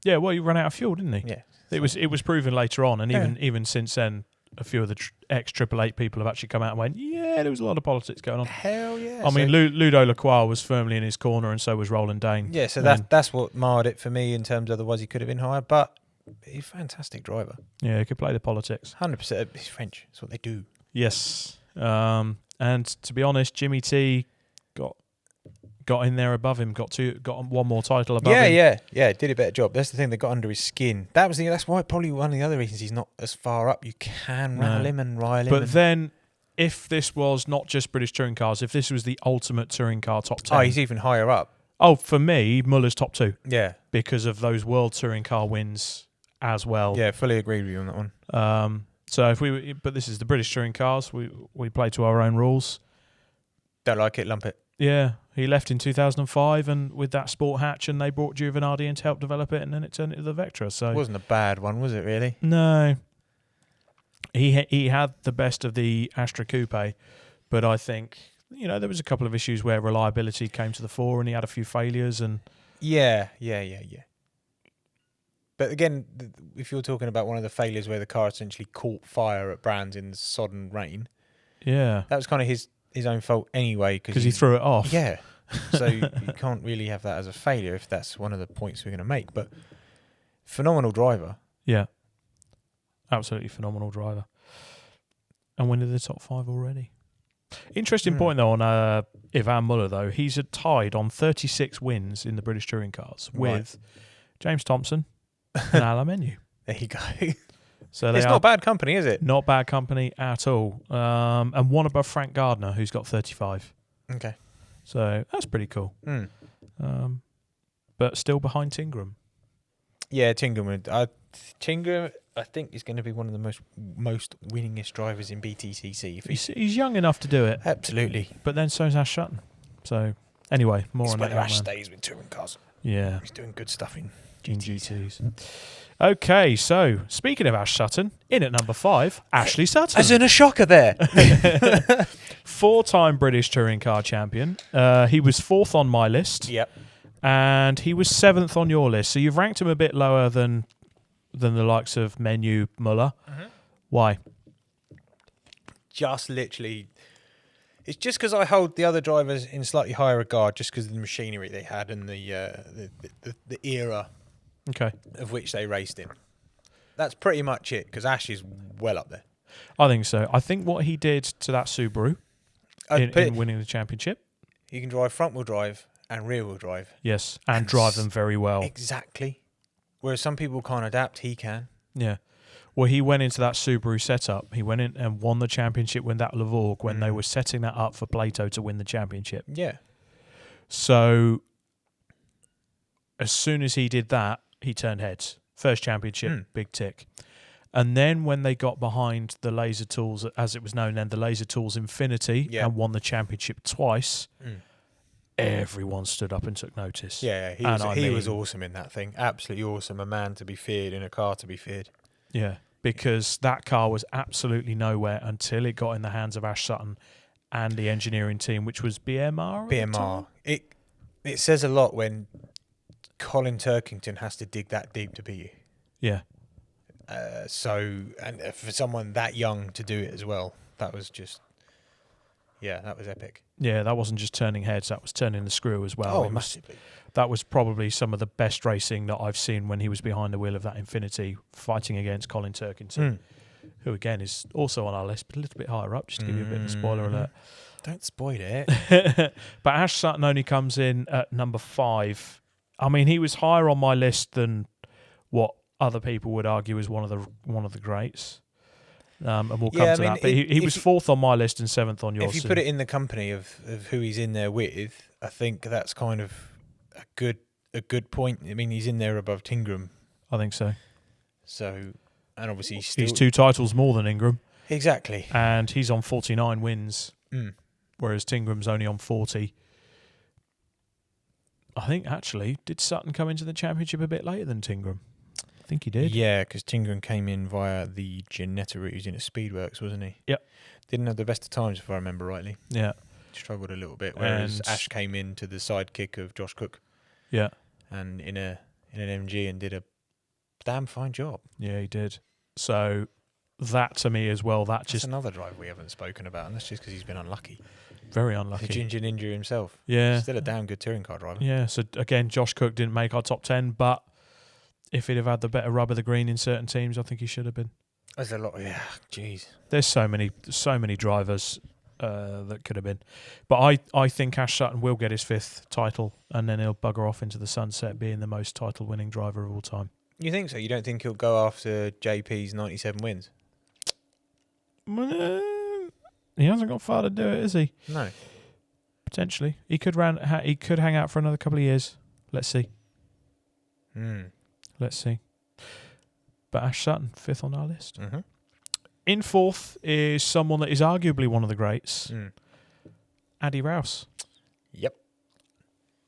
Speaker 1: Yeah, well, he ran out of fuel, didn't he?
Speaker 2: Yeah.
Speaker 1: It was proven later on, and even since then, a few of the ex-888 people have actually come out and went, yeah, there was a lot of politics going on.
Speaker 2: Hell yeah.
Speaker 1: I mean, Ludo Lacroix was firmly in his corner, and so was Roland Dane.
Speaker 2: Yeah, so that's what marred it for me in terms of otherwise he could have been higher, but he's a fantastic driver.
Speaker 1: Yeah, he could play the politics.
Speaker 2: 100%. He's French. That's what they do.
Speaker 1: Yes. And to be honest, Jimmy T got in there above him, got one more title above him.
Speaker 2: Yeah, did a better job. That's the thing that got under his skin. That's why probably one of the other reasons he's not as far up. You can rattle him and rile him.
Speaker 1: But then, if this was not just British touring cars, if this was the ultimate touring car top 10.
Speaker 2: Oh, he's even higher up.
Speaker 1: Oh, for me, Muller's top 2.
Speaker 2: Yeah.
Speaker 1: Because of those world touring car wins as well.
Speaker 2: Yeah, fully agree with you on that one.
Speaker 1: So but this is the British touring cars. We play to our own rules.
Speaker 2: Don't like it, lump it.
Speaker 1: Yeah, he left in 2005, and with that sport hatch, and they brought Giovinardi in to help develop it, and then it turned into the Vectra. So
Speaker 2: it wasn't a bad one, was it? Really?
Speaker 1: No. He had the best of the Astra Coupe, but I think there was a couple of issues where reliability came to the fore, and he had a few failures. And
Speaker 2: yeah. But again, if you're talking about one of the failures where the car essentially caught fire at Brands in the sodden rain,
Speaker 1: that
Speaker 2: was kind of his own fault anyway.
Speaker 1: Because he threw it off.
Speaker 2: Yeah. So you can't really have that as a failure if that's one of the points we're going to make. But phenomenal driver.
Speaker 1: Yeah. Absolutely phenomenal driver. And winning the top 5 already. Interesting point, though, on Ivan Muller, though. He's tied on 36 wins in the British touring cars with James Thompson and Alain Menu.
Speaker 2: There you go.
Speaker 1: So
Speaker 2: it's not bad company, is it?
Speaker 1: Not bad company at all. And one above Frank Gardner, who's got 35.
Speaker 2: Okay.
Speaker 1: So that's pretty cool. But still behind Tingram.
Speaker 2: Yeah, Tingram, I think, is going to be one of the most winningest drivers in BTCC.
Speaker 1: He's young enough to do it.
Speaker 2: Absolutely.
Speaker 1: But then so's Ash Sutton. So anyway, more on that.
Speaker 2: Whether Ash stays with touring cars.
Speaker 1: Yeah.
Speaker 2: He's doing good stuff in
Speaker 1: GTs. Okay, so speaking of Ash Sutton, in at number 5, Ashley Sutton.
Speaker 2: As in a shocker there.
Speaker 1: 4-time British touring car champion. He was 4th on my list.
Speaker 2: Yep.
Speaker 1: And he was 7th on your list. So you've ranked him a bit lower than the likes of Menu, Muller. Mm-hmm. Why?
Speaker 2: Just literally, it's just because I hold the other drivers in slightly higher regard, just because of the machinery they had and the era of which they raced in. That's pretty much it, because Ash is well up there.
Speaker 1: I think so. I think what he did to that Subaru in winning the championship.
Speaker 2: He can drive front-wheel drive and rear-wheel drive.
Speaker 1: Yes, and drive them very well.
Speaker 2: Exactly. Whereas some people can't adapt, he can.
Speaker 1: Yeah. Well, he went into that Subaru setup. He went in and won the championship with that Levorg when they were setting that up for Plato to win the championship.
Speaker 2: Yeah.
Speaker 1: So as soon as he did that, he turned heads. First championship, big tick. And then when they got behind the Laser Tools, as it was known then, the Laser Tools Infinity, and won the championship twice, everyone stood up and took notice.
Speaker 2: Yeah, he was awesome in that thing. Absolutely awesome. A man to be feared in a car to be feared.
Speaker 1: Yeah, because that car was absolutely nowhere until it got in the hands of Ash Sutton and the engineering team, which was BMR.
Speaker 2: BMR. It says a lot when Colin Turkington has to dig that deep to beat you.
Speaker 1: Yeah.
Speaker 2: And for someone that young to do it as well, that was just, that was epic.
Speaker 1: Yeah, that wasn't just turning heads, that was turning the screw as well.
Speaker 2: Oh, massively.
Speaker 1: That was probably some of the best racing that I've seen when he was behind the wheel of that Infinity, fighting against Colin Turkington, who again is also on our list, but a little bit higher up, just to give you a bit of a spoiler alert.
Speaker 2: Don't spoil it.
Speaker 1: But Ash Sutton only comes in at number 5. I mean, he was higher on my list than what other people would argue is one of the greats. And we'll come to that. But he was 4th on my list and 7th on yours.
Speaker 2: If you put it in the company of who he's in there with, I think that's kind of a good point. I mean, he's in there above Tingram.
Speaker 1: I think so.
Speaker 2: So, and obviously
Speaker 1: he's 2 titles more than Ingram.
Speaker 2: Exactly.
Speaker 1: And he's on 49 wins. whereas Tingram's only on 40. I think, actually, did Sutton come into the championship a bit later than Tingram? I think he did.
Speaker 2: Yeah, because Tingram came in via the Ginetta route. He was in at Speedworks, wasn't he?
Speaker 1: Yep.
Speaker 2: Didn't have the best of times, if I remember rightly.
Speaker 1: Yeah.
Speaker 2: Struggled a little bit, whereas
Speaker 1: And
Speaker 2: Ash came into the sidekick of Josh Cook.
Speaker 1: Yeah.
Speaker 2: And in an MG and did a damn fine job.
Speaker 1: Yeah, he did. So that to me as well,
Speaker 2: That's another driver we haven't spoken about, and that's just because he's been unlucky.
Speaker 1: Very
Speaker 2: The
Speaker 1: unlucky.
Speaker 2: Ginger Ninja himself.
Speaker 1: Yeah.
Speaker 2: Still a damn good touring car driver.
Speaker 1: Yeah, so again, Josh Cook didn't make our top 10, but if he'd have had the better rub of the green in certain teams, I think he should have been.
Speaker 2: There's a lot. Yeah, jeez.
Speaker 1: There's so many drivers that could have been. But I think Ash Sutton will get his 5th title, and then he'll bugger off into the sunset being the most title-winning driver of all time.
Speaker 2: You think so? You don't think he'll go after JP's 97 wins?
Speaker 1: He hasn't got far to do it, has he?
Speaker 2: No.
Speaker 1: Potentially. He could hang out for another couple of years. Let's see. Let's see. But Ash Sutton, 5th on our list.
Speaker 2: Mm-hmm.
Speaker 1: In 4th is someone that is arguably one of the greats, Andy Rouse.
Speaker 2: Yep.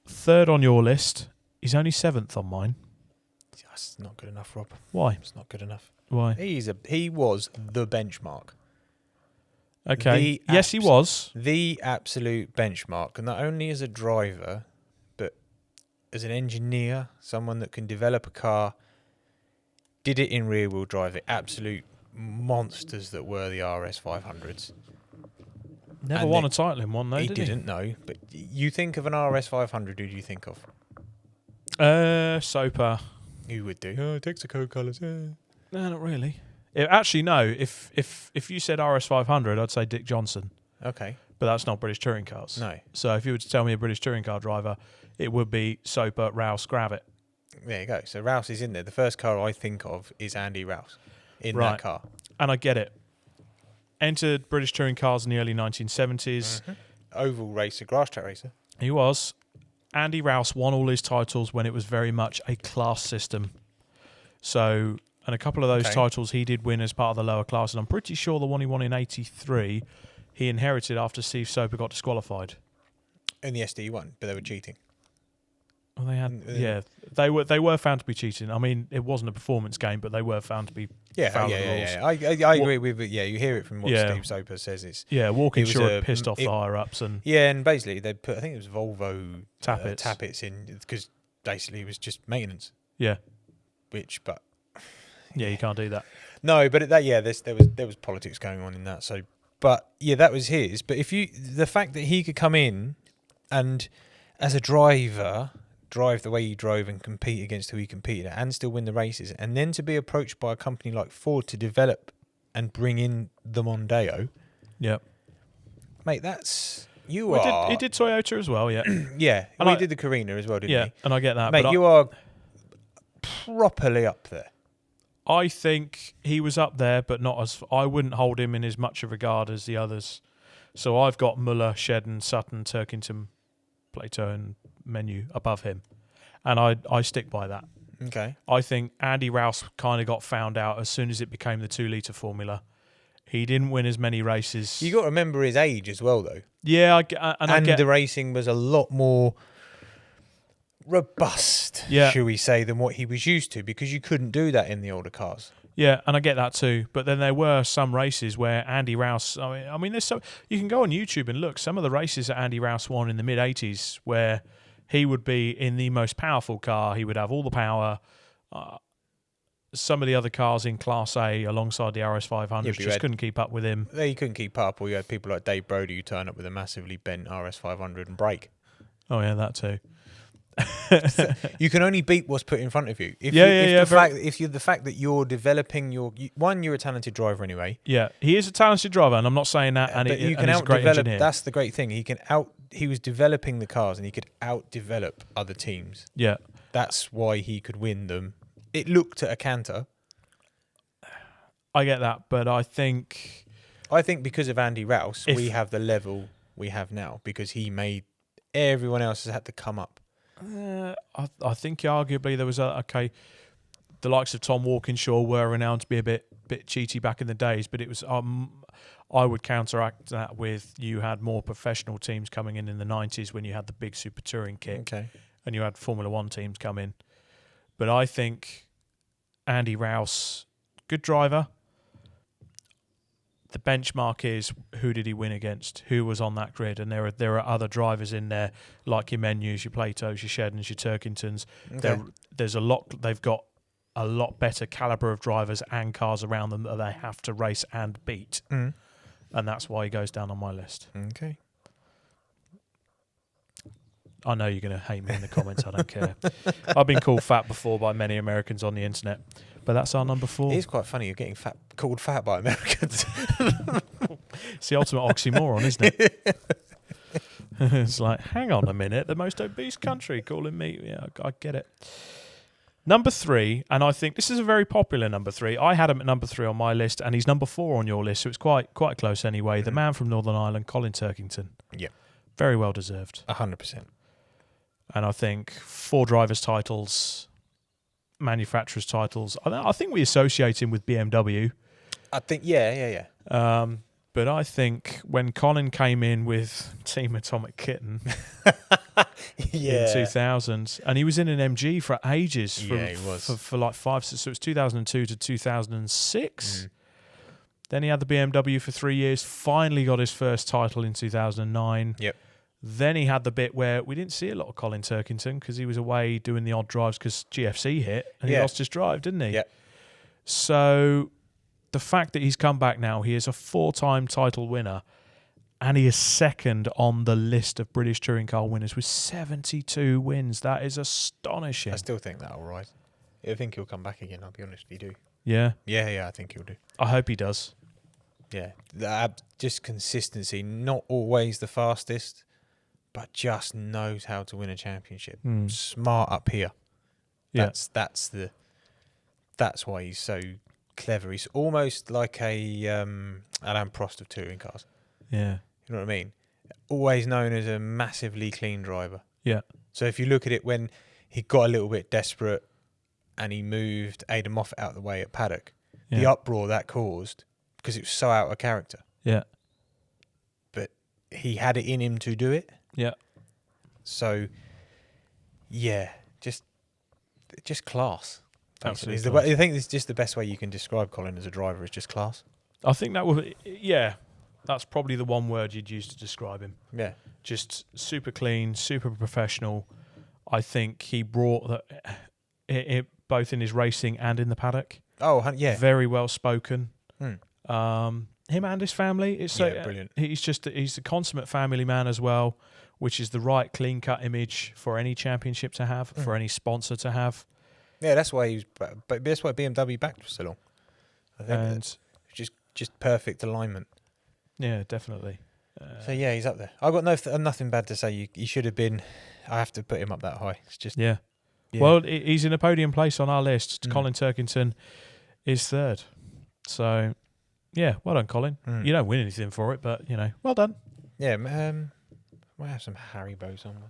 Speaker 1: 3rd on your list. He's only 7th on mine.
Speaker 2: That's not good enough, Rob.
Speaker 1: Why?
Speaker 2: It's not good enough.
Speaker 1: Why?
Speaker 2: He was the benchmark.
Speaker 1: Okay. Yes, he was.
Speaker 2: The absolute benchmark. And not only as a driver, but as an engineer, someone that can develop a car, did it in rear-wheel drive, the absolute monsters that were the RS 500s.
Speaker 1: Never won a title in one, though,
Speaker 2: He
Speaker 1: did he?
Speaker 2: didn't, no. But you think of an RS 500, who do you think of?
Speaker 1: Soper.
Speaker 2: Who would do? Oh, Texaco colours, yeah.
Speaker 1: No, not really. Actually, no. If you said RS 500, I'd say Dick Johnson.
Speaker 2: Okay.
Speaker 1: But that's not British touring cars.
Speaker 2: No.
Speaker 1: So if you were to tell me a British touring car driver, it would be Soper, Rouse, Gravett.
Speaker 2: There you go. So Rouse is in there. The first car I think of is Andy Rouse in that car.
Speaker 1: And I get it. Entered British touring cars in the early 1970s.
Speaker 2: Mm-hmm. Oval racer, grass track racer.
Speaker 1: He was. Andy Rouse won all his titles when it was very much a class system. So, and a couple of those titles he did win as part of the lower class. And I'm pretty sure the one he won in 83, he inherited after Steve Soper got disqualified.
Speaker 2: In the SD1, but they were cheating.
Speaker 1: Well, they had, they were found to be cheating. I mean, it wasn't a performance game, but they were found to be.
Speaker 2: I agree with it. Yeah, you hear it from what Steve Soper says. It's
Speaker 1: Walkinshaw pissed off the higher ups and
Speaker 2: and basically they put, I think it was Volvo
Speaker 1: tappets
Speaker 2: in because basically it was just maintenance.
Speaker 1: Yeah,
Speaker 2: but
Speaker 1: you can't do that.
Speaker 2: No, but there was politics going on in that. So, but yeah, that was his. But the fact that he could come in and as a driver drive the way he drove and compete against who he competed at and still win the races, and then to be approached by a company like Ford to develop and bring in the Mondeo.
Speaker 1: Yep.
Speaker 2: Mate, that's... He
Speaker 1: did Toyota as well, yeah.
Speaker 2: Yeah,
Speaker 1: and
Speaker 2: he did the Carina as well, didn't he?
Speaker 1: Yeah, and I get that.
Speaker 2: Mate,
Speaker 1: but
Speaker 2: you are properly up there.
Speaker 1: I think he was up there, but not as... I wouldn't hold him in as much of regard as the others. So I've got Muller, Shedden, Sutton, Turkington, Plato and Menu above him. And I stick by that.
Speaker 2: Okay.
Speaker 1: I think Andy Rouse kind of got found out as soon as it became the 2-litre formula. He didn't win as many races.
Speaker 2: You got to remember his age as well, though.
Speaker 1: Yeah,
Speaker 2: the racing was a lot more robust, shall we say, than what he was used to, because you couldn't do that in the older cars.
Speaker 1: Yeah, and I get that too. But then there were some races where Andy Rouse... I mean, there's you can go on YouTube and look. Some of the races that Andy Rouse won in the mid-'80s where he would be in the most powerful car. He would have all the power. Some of the other cars in Class A alongside the RS 500s just couldn't keep up with him.
Speaker 2: He couldn't keep up, or you had people like Dave Brody who turn up with a massively bent RS 500 and brake.
Speaker 1: Oh, yeah, that too.
Speaker 2: You can only beat what's put in front of you. If you're the fact that you're developing you're a talented driver anyway.
Speaker 1: Yeah, he is a talented driver, and I'm not saying that. And
Speaker 2: you can out-develop. That's the great thing. He was developing the cars, and he could out-develop other teams.
Speaker 1: Yeah,
Speaker 2: that's why he could win them. It looked at a canter.
Speaker 1: I get that, but I think
Speaker 2: because of Andy Rouse, we have the level we have now because he made everyone else has had to come up.
Speaker 1: I think arguably there was the likes of Tom Walkinshaw were renowned to be a bit cheaty back in the days, but it was I would counteract that with you had more professional teams coming in the 90s when you had the big Super Touring kit,
Speaker 2: Okay.
Speaker 1: and you had Formula One teams come in. But I think Andy Rouse, good driver. The benchmark is who did he win against? Who was on that grid? And there are other drivers in there like your Menus, your Platos, your Sheddons, your Turkingtons.
Speaker 2: Okay.
Speaker 1: There's a lot. They've got a lot better caliber of drivers and cars around them that they have to race and beat, and that's why he goes down on my list.
Speaker 2: Okay.
Speaker 1: I know you're going to hate me in the comments. I don't care. I've been called fat before by many Americans on the internet, but that's our number 4.
Speaker 2: It is quite funny. You're getting called fat by Americans.
Speaker 1: It's the ultimate oxymoron, isn't it? It's like, hang on a minute, the most obese country calling me. Yeah, I get it. Number 3, and I think this is a very popular number 3. I had him at number 3 on my list, and he's number 4 on your list, so it's quite close anyway. The man from Northern Ireland, Colin Turkington.
Speaker 2: Yeah.
Speaker 1: Very well deserved.
Speaker 2: 100%.
Speaker 1: And I think 4 drivers' titles, manufacturers' titles. I think we associate him with BMW.
Speaker 2: I think, yeah.
Speaker 1: But I think when Colin came in with Team Atomic Kitten in 2000, and he was in an MG for ages. He was. For like 5, so it was 2002 to 2006. Then he had the BMW for 3 years, finally got his first title in 2009.
Speaker 2: Yep.
Speaker 1: Then he had the bit where we didn't see a lot of Colin Turkington because he was away doing the odd drives because GFC hit and he lost his drive, didn't he?
Speaker 2: Yeah.
Speaker 1: So the fact that he's come back now, he is a 4-time title winner and he is second on the list of British touring car winners with 72 wins. That is astonishing.
Speaker 2: I still think that'll rise. I think he'll come back again, I'll be honest with you.
Speaker 1: Yeah?
Speaker 2: Yeah, I think he'll do.
Speaker 1: I hope he does.
Speaker 2: Yeah. Just consistency, not always the fastest, but just knows how to win a championship. Smart up here. That's why he's so clever. He's almost like a Alain Prost of touring cars.
Speaker 1: Yeah.
Speaker 2: You know what I mean? Always known as a massively clean driver.
Speaker 1: Yeah.
Speaker 2: So if you look at it when he got a little bit desperate and he moved Aidan Moffat out of the way at Paddock, the uproar that caused because it was so out of character.
Speaker 1: Yeah.
Speaker 2: But he had it in him to do it.
Speaker 1: Yeah.
Speaker 2: So, yeah, just class.
Speaker 1: Absolutely.
Speaker 2: I think it's just the best way you can describe Colin as a driver is just class.
Speaker 1: I think that would, that's probably the one word you'd use to describe him.
Speaker 2: Yeah.
Speaker 1: Just super clean, super professional. I think he brought that it both in his racing and in the paddock.
Speaker 2: Oh, yeah.
Speaker 1: Very well spoken. Him and his family. It's so
Speaker 2: brilliant.
Speaker 1: He's the consummate family man as well, which is the right clean cut image for any championship to have, for any sponsor to have.
Speaker 2: Yeah, that's why that's why BMW backed for so long. I think and just perfect alignment.
Speaker 1: Yeah, definitely.
Speaker 2: So yeah, he's up there. I've got nothing bad to say. He should have been. I have to put him up that high. It's just
Speaker 1: yeah. Well, he's in a podium place on our list. Colin Turkington is 3rd. So yeah, well done, Colin. You don't win anything for it, but well done.
Speaker 2: Yeah, might have some Haribo somewhere.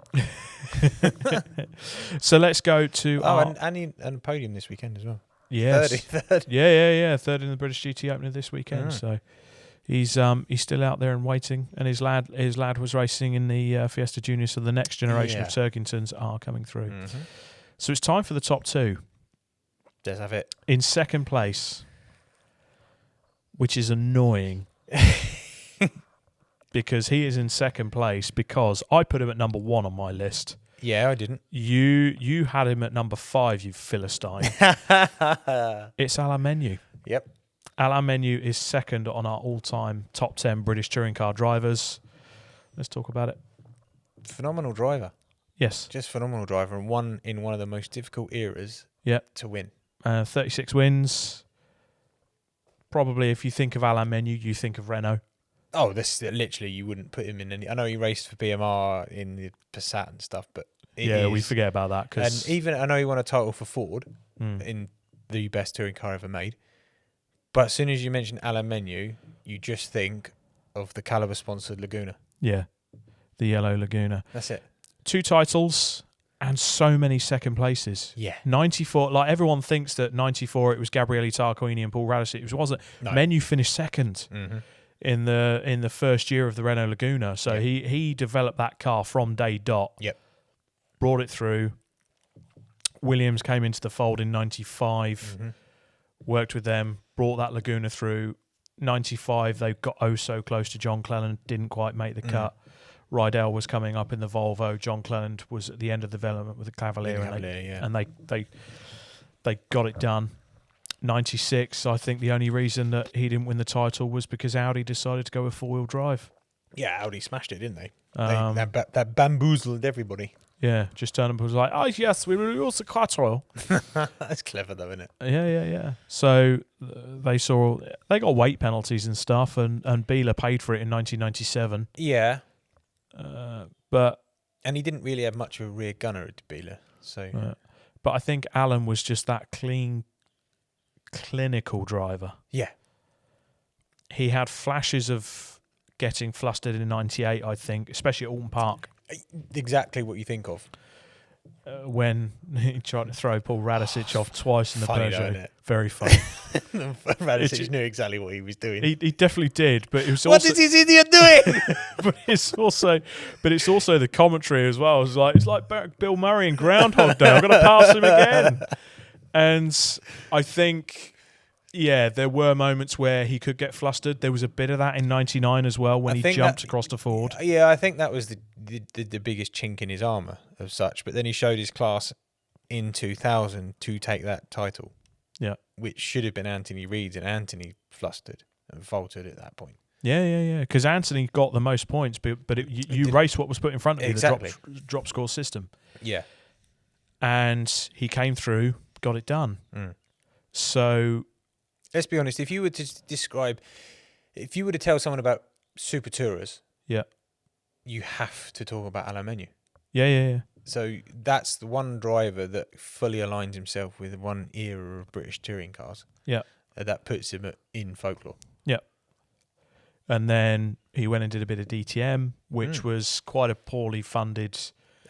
Speaker 1: So let's go to
Speaker 2: and a podium this weekend as well.
Speaker 1: Yes.
Speaker 2: Third.
Speaker 1: Yeah. 3rd in the British GT Opener this weekend. So he's still out there and waiting. And his lad was racing in the Fiesta Junior. So the next generation of Turkingtons are coming through. So it's time for the top 2.
Speaker 2: Let's have it.
Speaker 1: In second place, which is annoying. Because he is in second place because I put him at number 1 on my list.
Speaker 2: Yeah, I didn't.
Speaker 1: You had him at number 5, you Philistine. It's Alain Menu.
Speaker 2: Yep.
Speaker 1: Alain Menu is second on our all-time top 10 British touring car drivers. Let's talk about it.
Speaker 2: Phenomenal driver.
Speaker 1: Yes.
Speaker 2: Just phenomenal driver and won in one of the most difficult eras to win.
Speaker 1: 36 wins. Probably if you think of Alain Menu, you think of Renault.
Speaker 2: Oh, this literally you wouldn't put him in any. I know he raced for BMR in the Passat and stuff, but
Speaker 1: we forget about that.
Speaker 2: And even I know he won a title for Ford in the best touring car ever made. But as soon as you mention Alain Menu, you just think of the Caliber sponsored Laguna.
Speaker 1: Yeah, the yellow Laguna.
Speaker 2: That's it.
Speaker 1: 2 titles and so many second places.
Speaker 2: Yeah.
Speaker 1: 94, like everyone thinks that 94 it was Gabriele Tarquini and Paul Radisic. It wasn't.
Speaker 2: No.
Speaker 1: Menu finished second in the first year of the Renault Laguna. So he developed that car from day dot.
Speaker 2: Yep.
Speaker 1: Brought it through. Williams came into the fold in 95, worked with them, brought that Laguna through. 95, they got so close to John Cleland, didn't quite make the cut. Rydell was coming up in the Volvo. John Cleland was at the end of the development with the Cavalier, and they got it done. 96, I think the only reason that he didn't win the title was because Audi decided to go with four-wheel drive.
Speaker 2: Yeah, Audi smashed it, didn't they? That bamboozled everybody.
Speaker 1: Yeah, just turned up and was like, oh, yes, we will use the quattro.
Speaker 2: That's clever, though, isn't it?
Speaker 1: Yeah. So they got weight penalties and stuff, and Biela paid for it in 1997.
Speaker 2: Yeah.
Speaker 1: And
Speaker 2: he didn't really have much of a rear gunner at Biela. So.
Speaker 1: But I think Alan was just that clinical driver.
Speaker 2: Yeah.
Speaker 1: He had flashes of getting flustered in 98, I think, especially at Alton Park.
Speaker 2: Exactly what you think of.
Speaker 1: When he tried to throw Paul Radisic off twice in the
Speaker 2: funny
Speaker 1: Peugeot.
Speaker 2: though, isn't it?
Speaker 1: Very funny.
Speaker 2: Radisic knew exactly what he was doing.
Speaker 1: He definitely did, but it was
Speaker 2: what
Speaker 1: also,
Speaker 2: is this idiot doing?
Speaker 1: but it's also the commentary as well. It's like Bill Murray in Groundhog Day. I'm going to pass him again. And I think, there were moments where he could get flustered. There was a bit of that in 99 as well when he jumped across the Ford.
Speaker 2: Yeah, I think that was the biggest chink in his armour of such. But then he showed his class in 2000 to take that title. Yeah. Which should have been Anthony Reid's, and Anthony flustered and faltered at that point.
Speaker 1: Yeah. Because Anthony got the most points, but you raced what was put in front of you, the drop score system.
Speaker 2: Yeah.
Speaker 1: And he came through, got it done. So...
Speaker 2: Let's be honest, if you were to tell someone about Super Tourers, you have to talk about Alain Menu.
Speaker 1: Yeah.
Speaker 2: So that's the one driver that fully aligns himself with one era of British touring cars. Yeah. That puts him in folklore. Yeah.
Speaker 1: And then he went and did a bit of DTM, which was quite a poorly funded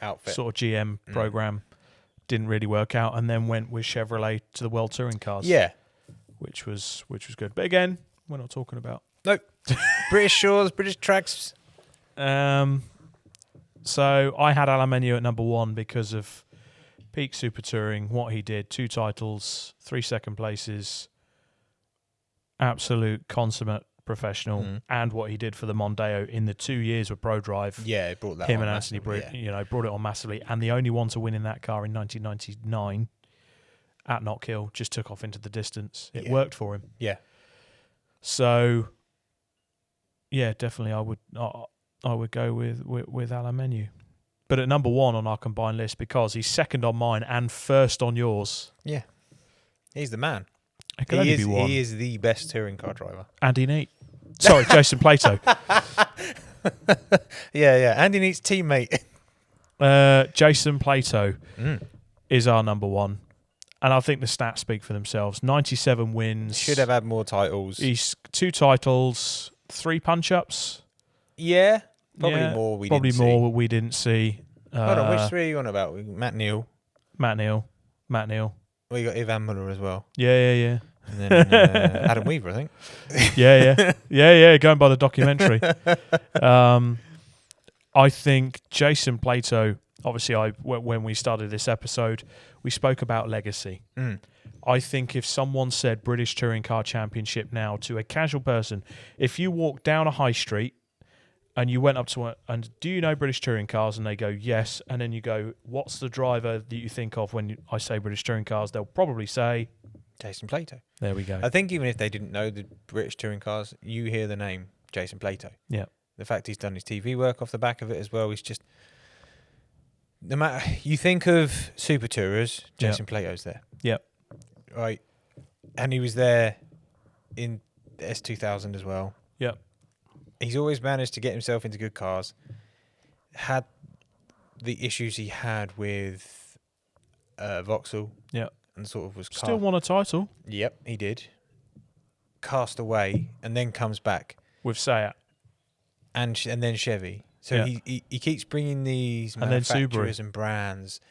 Speaker 1: outfit, sort of GM program. Didn't really work out, and then went with Chevrolet to the World Touring Cars.
Speaker 2: Yeah.
Speaker 1: Which was good. But again, we're not talking about...
Speaker 2: Nope. British shores, British tracks.
Speaker 1: So I had Alain Menu at number one because of peak super touring, what he did, 2 titles, 3 second places, absolute consummate professional, and what he did for the Mondeo in the 2 years with ProDrive.
Speaker 2: Yeah, it brought that
Speaker 1: him
Speaker 2: on
Speaker 1: and Anthony brought it on massively, and the only one to win in that car in 1999 at Knockhill, just took off into the distance. It worked for him. Yeah. So, definitely I would go with Alain Menu. But at number one on our combined list, because he's second on mine and first on yours.
Speaker 2: Yeah. He's the man.
Speaker 1: It could only be one.
Speaker 2: He is the best touring car driver.
Speaker 1: Andy Neat. Sorry, Jason Plato.
Speaker 2: Yeah. Andy Neat's teammate.
Speaker 1: Jason Plato is our number one. And I think the stats speak for themselves. 97 wins.
Speaker 2: Should have had more titles.
Speaker 1: He's 2 titles, 3 punch-ups.
Speaker 2: Yeah. Probably more we
Speaker 1: didn't see.
Speaker 2: Hold on, which 3 are you on about? Matt Neal.
Speaker 1: Well,
Speaker 2: you got Ivan Muller as well.
Speaker 1: Yeah.
Speaker 2: And then Adam Weaver, I think.
Speaker 1: Yeah, going by the documentary. I think Jason Plato, obviously when we started this episode, we spoke about legacy. I think if someone said British Touring Car Championship now to a casual person, if you walk down a high street and you went up to one, and do you know British Touring Cars? And they go, yes. And then you go, what's the driver that you think of when I say British Touring Cars? They'll probably say...
Speaker 2: Jason Plato.
Speaker 1: There we go.
Speaker 2: I think even if they didn't know the British Touring Cars, you hear the name Jason Plato. Yeah. The fact he's done his TV work off the back of it as well is just... No matter, you think of Super Tourers, Jason Plato's there. Yep. Right. And he was there in the S2000 as well. Yep. He's always managed to get himself into good cars. Had the issues he had with Vauxhall. Yep. And sort of was...
Speaker 1: Still won a title.
Speaker 2: Yep, he did. Cast away and then comes back.
Speaker 1: With Seat.
Speaker 2: And then Chevy. So he keeps bringing these manufacturers and brands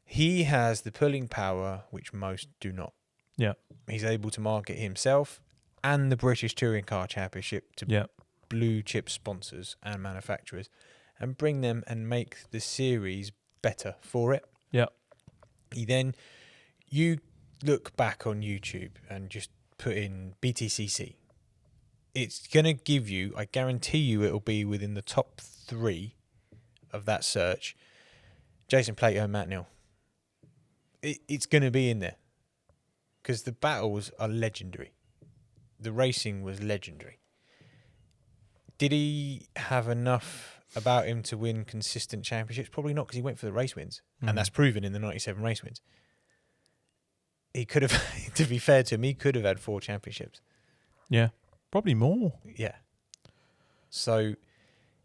Speaker 2: He has the pulling power which most do not.
Speaker 1: Yeah.
Speaker 2: He's able to market himself and the British Touring Car Championship to blue chip sponsors and manufacturers and bring them and make the series better for it.
Speaker 1: Yeah.
Speaker 2: You look back on YouTube and just put in BTCC. It's going to give you, I guarantee you it'll be within the top 3 of that search, Jason Plato and Matt Neal. It's going to be in there because the battles are legendary. The racing was legendary. Did he have enough about him to win consistent championships? Probably not, because he went for the race wins, and that's proven in the 97 race wins. He could have, to be fair to him, he could have had 4 championships.
Speaker 1: Yeah, probably more.
Speaker 2: Yeah. So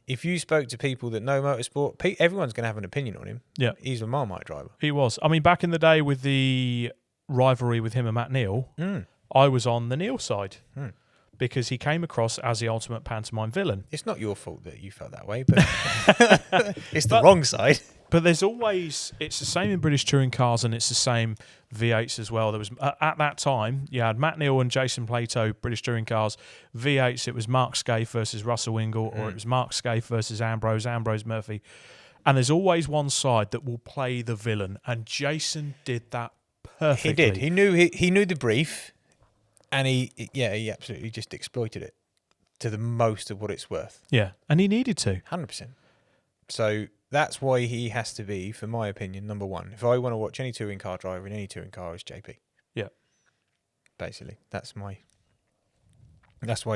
Speaker 2: if you spoke to people that know motorsport, everyone's going to have an opinion on him.
Speaker 1: Yeah.
Speaker 2: He's a Marmite driver.
Speaker 1: He was. I mean, back in the day with the rivalry with him and Matt Neal, I was on the Neal side because he came across as the ultimate pantomime villain.
Speaker 2: It's not your fault that you felt that way, but it's the wrong side.
Speaker 1: But there's always, it's the same in British touring cars, and it's the same V8s as well. There was at that time, you had Matt Neal and Jason Plato, British touring cars. V8s, it was Mark Scaife versus Russell Ingall, or it was Mark Scaife versus Ambrose Murphy. And there's always one side that will play the villain, and Jason did that perfectly.
Speaker 2: He did. He knew the brief, and he absolutely just exploited it to the most of what it's worth.
Speaker 1: Yeah, and he needed to.
Speaker 2: 100%. So that's why he has to be, for my opinion, number 1. If I want to watch any touring car driver in any touring car, it's JP.
Speaker 1: Yeah.
Speaker 2: Basically, that's why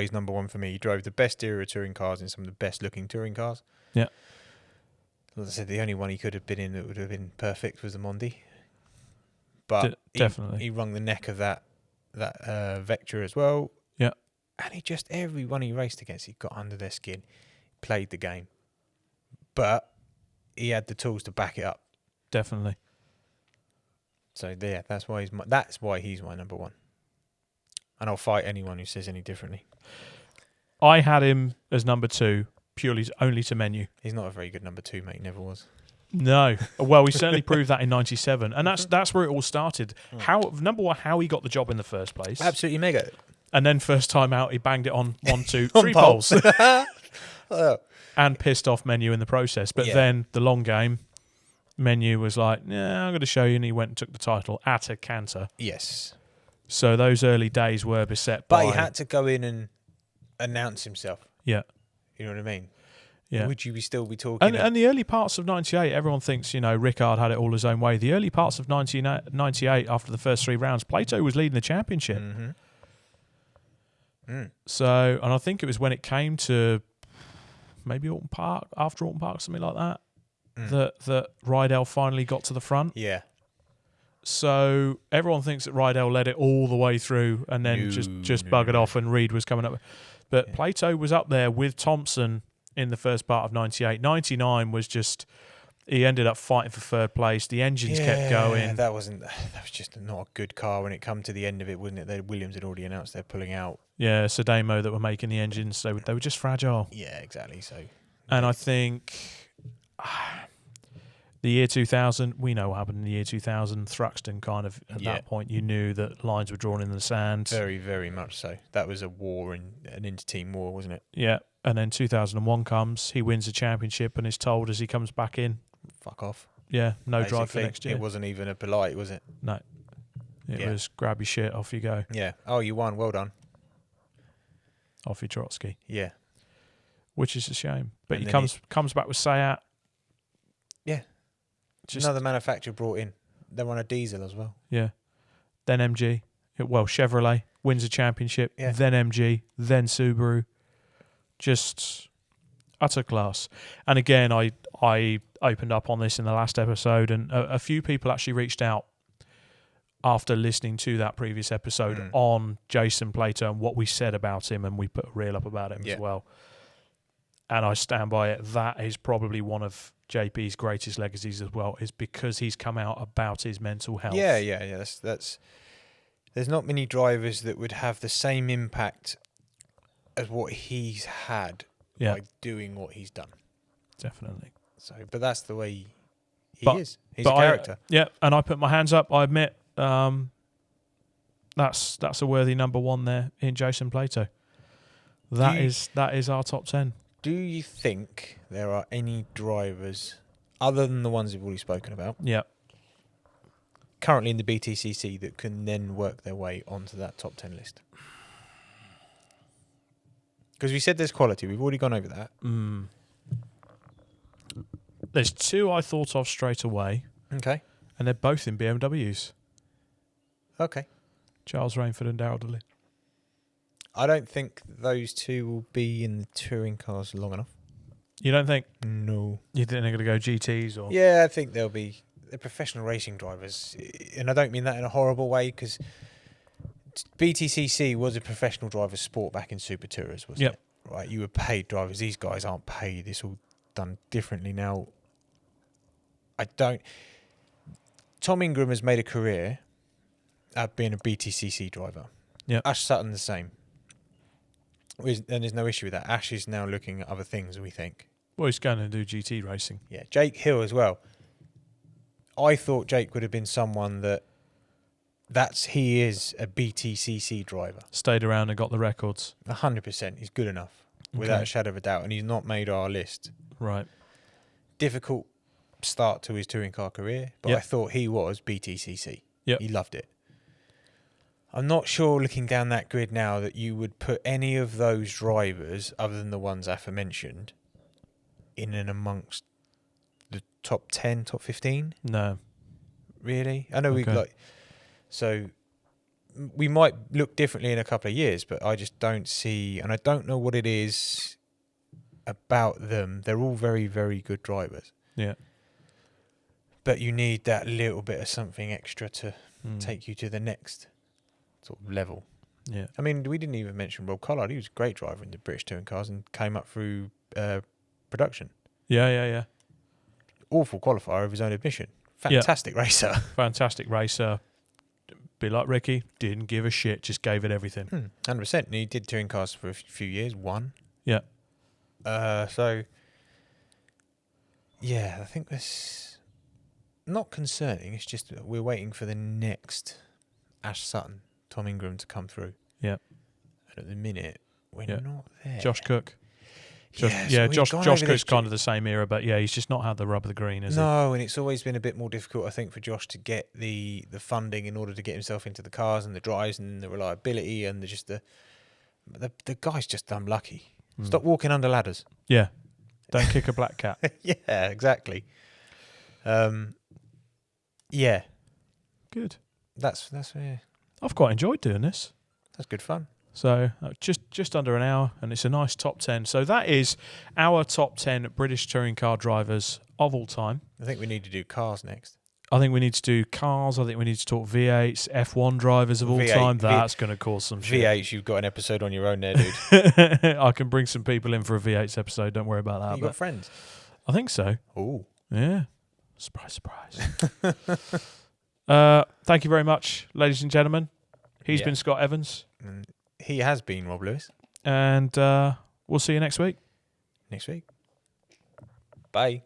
Speaker 2: he's number 1 for me. He drove the best era of touring cars in some of the best looking touring cars.
Speaker 1: Yeah.
Speaker 2: As I said, the only one he could have been in that would have been perfect was the Mondi. But
Speaker 1: definitely,
Speaker 2: he wrung the neck of that Vectra as well.
Speaker 1: Yeah.
Speaker 2: And everyone he raced against, he got under their skin, played the game. But he had the tools to back it up.
Speaker 1: Definitely.
Speaker 2: So yeah, that's why he's my number 1. And I'll fight anyone who says any differently.
Speaker 1: I had him as number 2 purely only to menu.
Speaker 2: He's not a very good number 2, mate. He never was.
Speaker 1: No. Well, we certainly proved that in 97, and that's where it all started. Number 1, how he got the job in the first place.
Speaker 2: Absolutely mega.
Speaker 1: And then first time out, he banged it on 1, 2, 3 poles. And pissed off Menu in the process. But then the long game, Menu was like, "Yeah, I'm going to show you," and he went and took the title at a canter.
Speaker 2: Yes.
Speaker 1: So those early days were beset by...
Speaker 2: But he had to go in and announce himself.
Speaker 1: Yeah.
Speaker 2: You know what I mean?
Speaker 1: Yeah.
Speaker 2: Would you still be talking...
Speaker 1: And the early parts of 98, everyone thinks, Ricard had it all his own way. The early parts of 98, after the first 3 rounds, Plato was leading the championship. So, and I think it was when it came to maybe after Alton Park, something like that, that Rydell finally got to the front.
Speaker 2: Yeah.
Speaker 1: So everyone thinks that Rydell led it all the way through and then just buggered off, and Reed was coming up. But Plato was up there with Thompson in the first part of 98. 99 was just, he ended up fighting for 3rd place. The engines kept going.
Speaker 2: That was just not a good car when it come to the end of it, wasn't it? Williams had already announced they're pulling out.
Speaker 1: Yeah, Sedamo that were making the engines, they were just fragile.
Speaker 2: Yeah, exactly. So,
Speaker 1: and I think the year 2000, we know what happened in the year 2000. Thruxton kind of, at that point, you knew that lines were drawn in the sand.
Speaker 2: Very, very much so. That was a war, an inter-team war, wasn't it?
Speaker 1: Yeah, and then 2001 comes, he wins the championship and is told as he comes back in,
Speaker 2: fuck off.
Speaker 1: Yeah, no drive for next year.
Speaker 2: It wasn't even a polite, was it?
Speaker 1: No. It was grab your shit, off you go.
Speaker 2: Yeah. Oh, you won. Well done.
Speaker 1: Off your Trotsky.
Speaker 2: Yeah.
Speaker 1: Which is a shame. But he comes back with Sayat.
Speaker 2: Yeah. Just another manufacturer brought in. They're on a diesel as well.
Speaker 1: Yeah. Then MG. Chevrolet wins a championship. Yeah. Then MG. Then Subaru. Just utter class. And again, I opened up on this in the last episode, and a few people actually reached out after listening to that previous episode on Jason Plato and what we said about him, and we put a reel up about him as well. And I stand by it. That is probably one of JP's greatest legacies as well, is because he's come out about his mental health.
Speaker 2: Yeah. That's. There's not many drivers that would have the same impact as what he's had by doing what he's done.
Speaker 1: Definitely.
Speaker 2: So, but that's the way He is. He's a character.
Speaker 1: And I put my hands up. I admit that's a worthy number one there in Jason Plato. That is our top 10.
Speaker 2: Do you think there are any drivers other than the ones we've already spoken about?
Speaker 1: Yeah.
Speaker 2: Currently in the BTCC that can then work their way onto that top 10 list? Because we said there's quality. We've already gone over that.
Speaker 1: There's two I thought of straight away.
Speaker 2: Okay.
Speaker 1: And they're both in BMWs.
Speaker 2: Okay.
Speaker 1: Charles Rainford and Darrell DeLynn.
Speaker 2: I don't think those two will be in the touring cars long enough.
Speaker 1: You don't think?
Speaker 2: No.
Speaker 1: You think they're going to go GTs? Or?
Speaker 2: Yeah, I think they're professional racing drivers. And I don't mean that in a horrible way, because BTCC was a professional driver's sport back in Super Tourers, wasn't it? Right, you were paid drivers. These guys aren't paid. It's all done differently now. Tom Ingram has made a career at being a BTCC driver.
Speaker 1: Yeah.
Speaker 2: Ash Sutton the same. And there's no issue with that. Ash is now looking at other things, we think.
Speaker 1: Well, he's going to do GT racing.
Speaker 2: Yeah, Jake Hill as well. I thought Jake would have been someone he is a BTCC driver.
Speaker 1: Stayed around and got the records.
Speaker 2: 100%. He's good enough, without a shadow of a doubt. And he's not made our list.
Speaker 1: Right.
Speaker 2: Difficult start to his touring car career, but I thought he was BTCC.
Speaker 1: Yeah.
Speaker 2: He loved it. I'm not sure, looking down that grid now, that you would put any of those drivers, other than the ones aforementioned, in and amongst the top 10, top 15.
Speaker 1: No.
Speaker 2: Really? I know so we might look differently in a couple of years, but I just don't see, and I don't know what it is about them. They're all very, very good drivers.
Speaker 1: Yeah.
Speaker 2: But you need that little bit of something extra to take you to the next sort of level.
Speaker 1: Yeah.
Speaker 2: I mean, we didn't even mention Rob Collard. He was a great driver in the British touring cars and came up through production.
Speaker 1: Yeah.
Speaker 2: Awful qualifier of his own admission. Fantastic racer.
Speaker 1: Fantastic racer. Be like Ricky, didn't give a shit, just gave it everything.
Speaker 2: 100%. And he did touring cars for a few years, won.
Speaker 1: Yeah.
Speaker 2: So, yeah, I think that's not concerning. It's just we're waiting for the next Ash Sutton, Tom Ingram to come through.
Speaker 1: Yeah.
Speaker 2: And at the minute, we're not there.
Speaker 1: Josh Cook. Josh Cook's kind of the same era, but he's just not had the rub of the green, has he?
Speaker 2: No, and it's always been a bit more difficult, I think, for Josh to get the funding in order to get himself into the cars and the drives and the reliability and the guy's just unlucky. Stop walking under ladders.
Speaker 1: Yeah. Don't kick a black cat.
Speaker 2: Yeah, exactly. Yeah.
Speaker 1: Good.
Speaker 2: That's
Speaker 1: I've quite enjoyed doing this.
Speaker 2: That's good fun.
Speaker 1: So just under an hour, and it's a nice top 10. So that is our top 10 British touring car drivers of all time.
Speaker 2: I think we need to do cars next.
Speaker 1: I think we need to do cars. I think we need to talk V8s, F1 drivers of all time. That's going to cause some shit.
Speaker 2: V8s, you've got an episode on your own there, dude.
Speaker 1: I can bring some people in for a V8s episode. Don't worry about that.
Speaker 2: You got friends?
Speaker 1: I think so.
Speaker 2: Oh.
Speaker 1: Yeah. Surprise, surprise. Thank you very much, ladies and gentlemen. He's been Scott Evans.
Speaker 2: And he has been Rob Lewis.
Speaker 1: And we'll see you next week.
Speaker 2: Next week. Bye.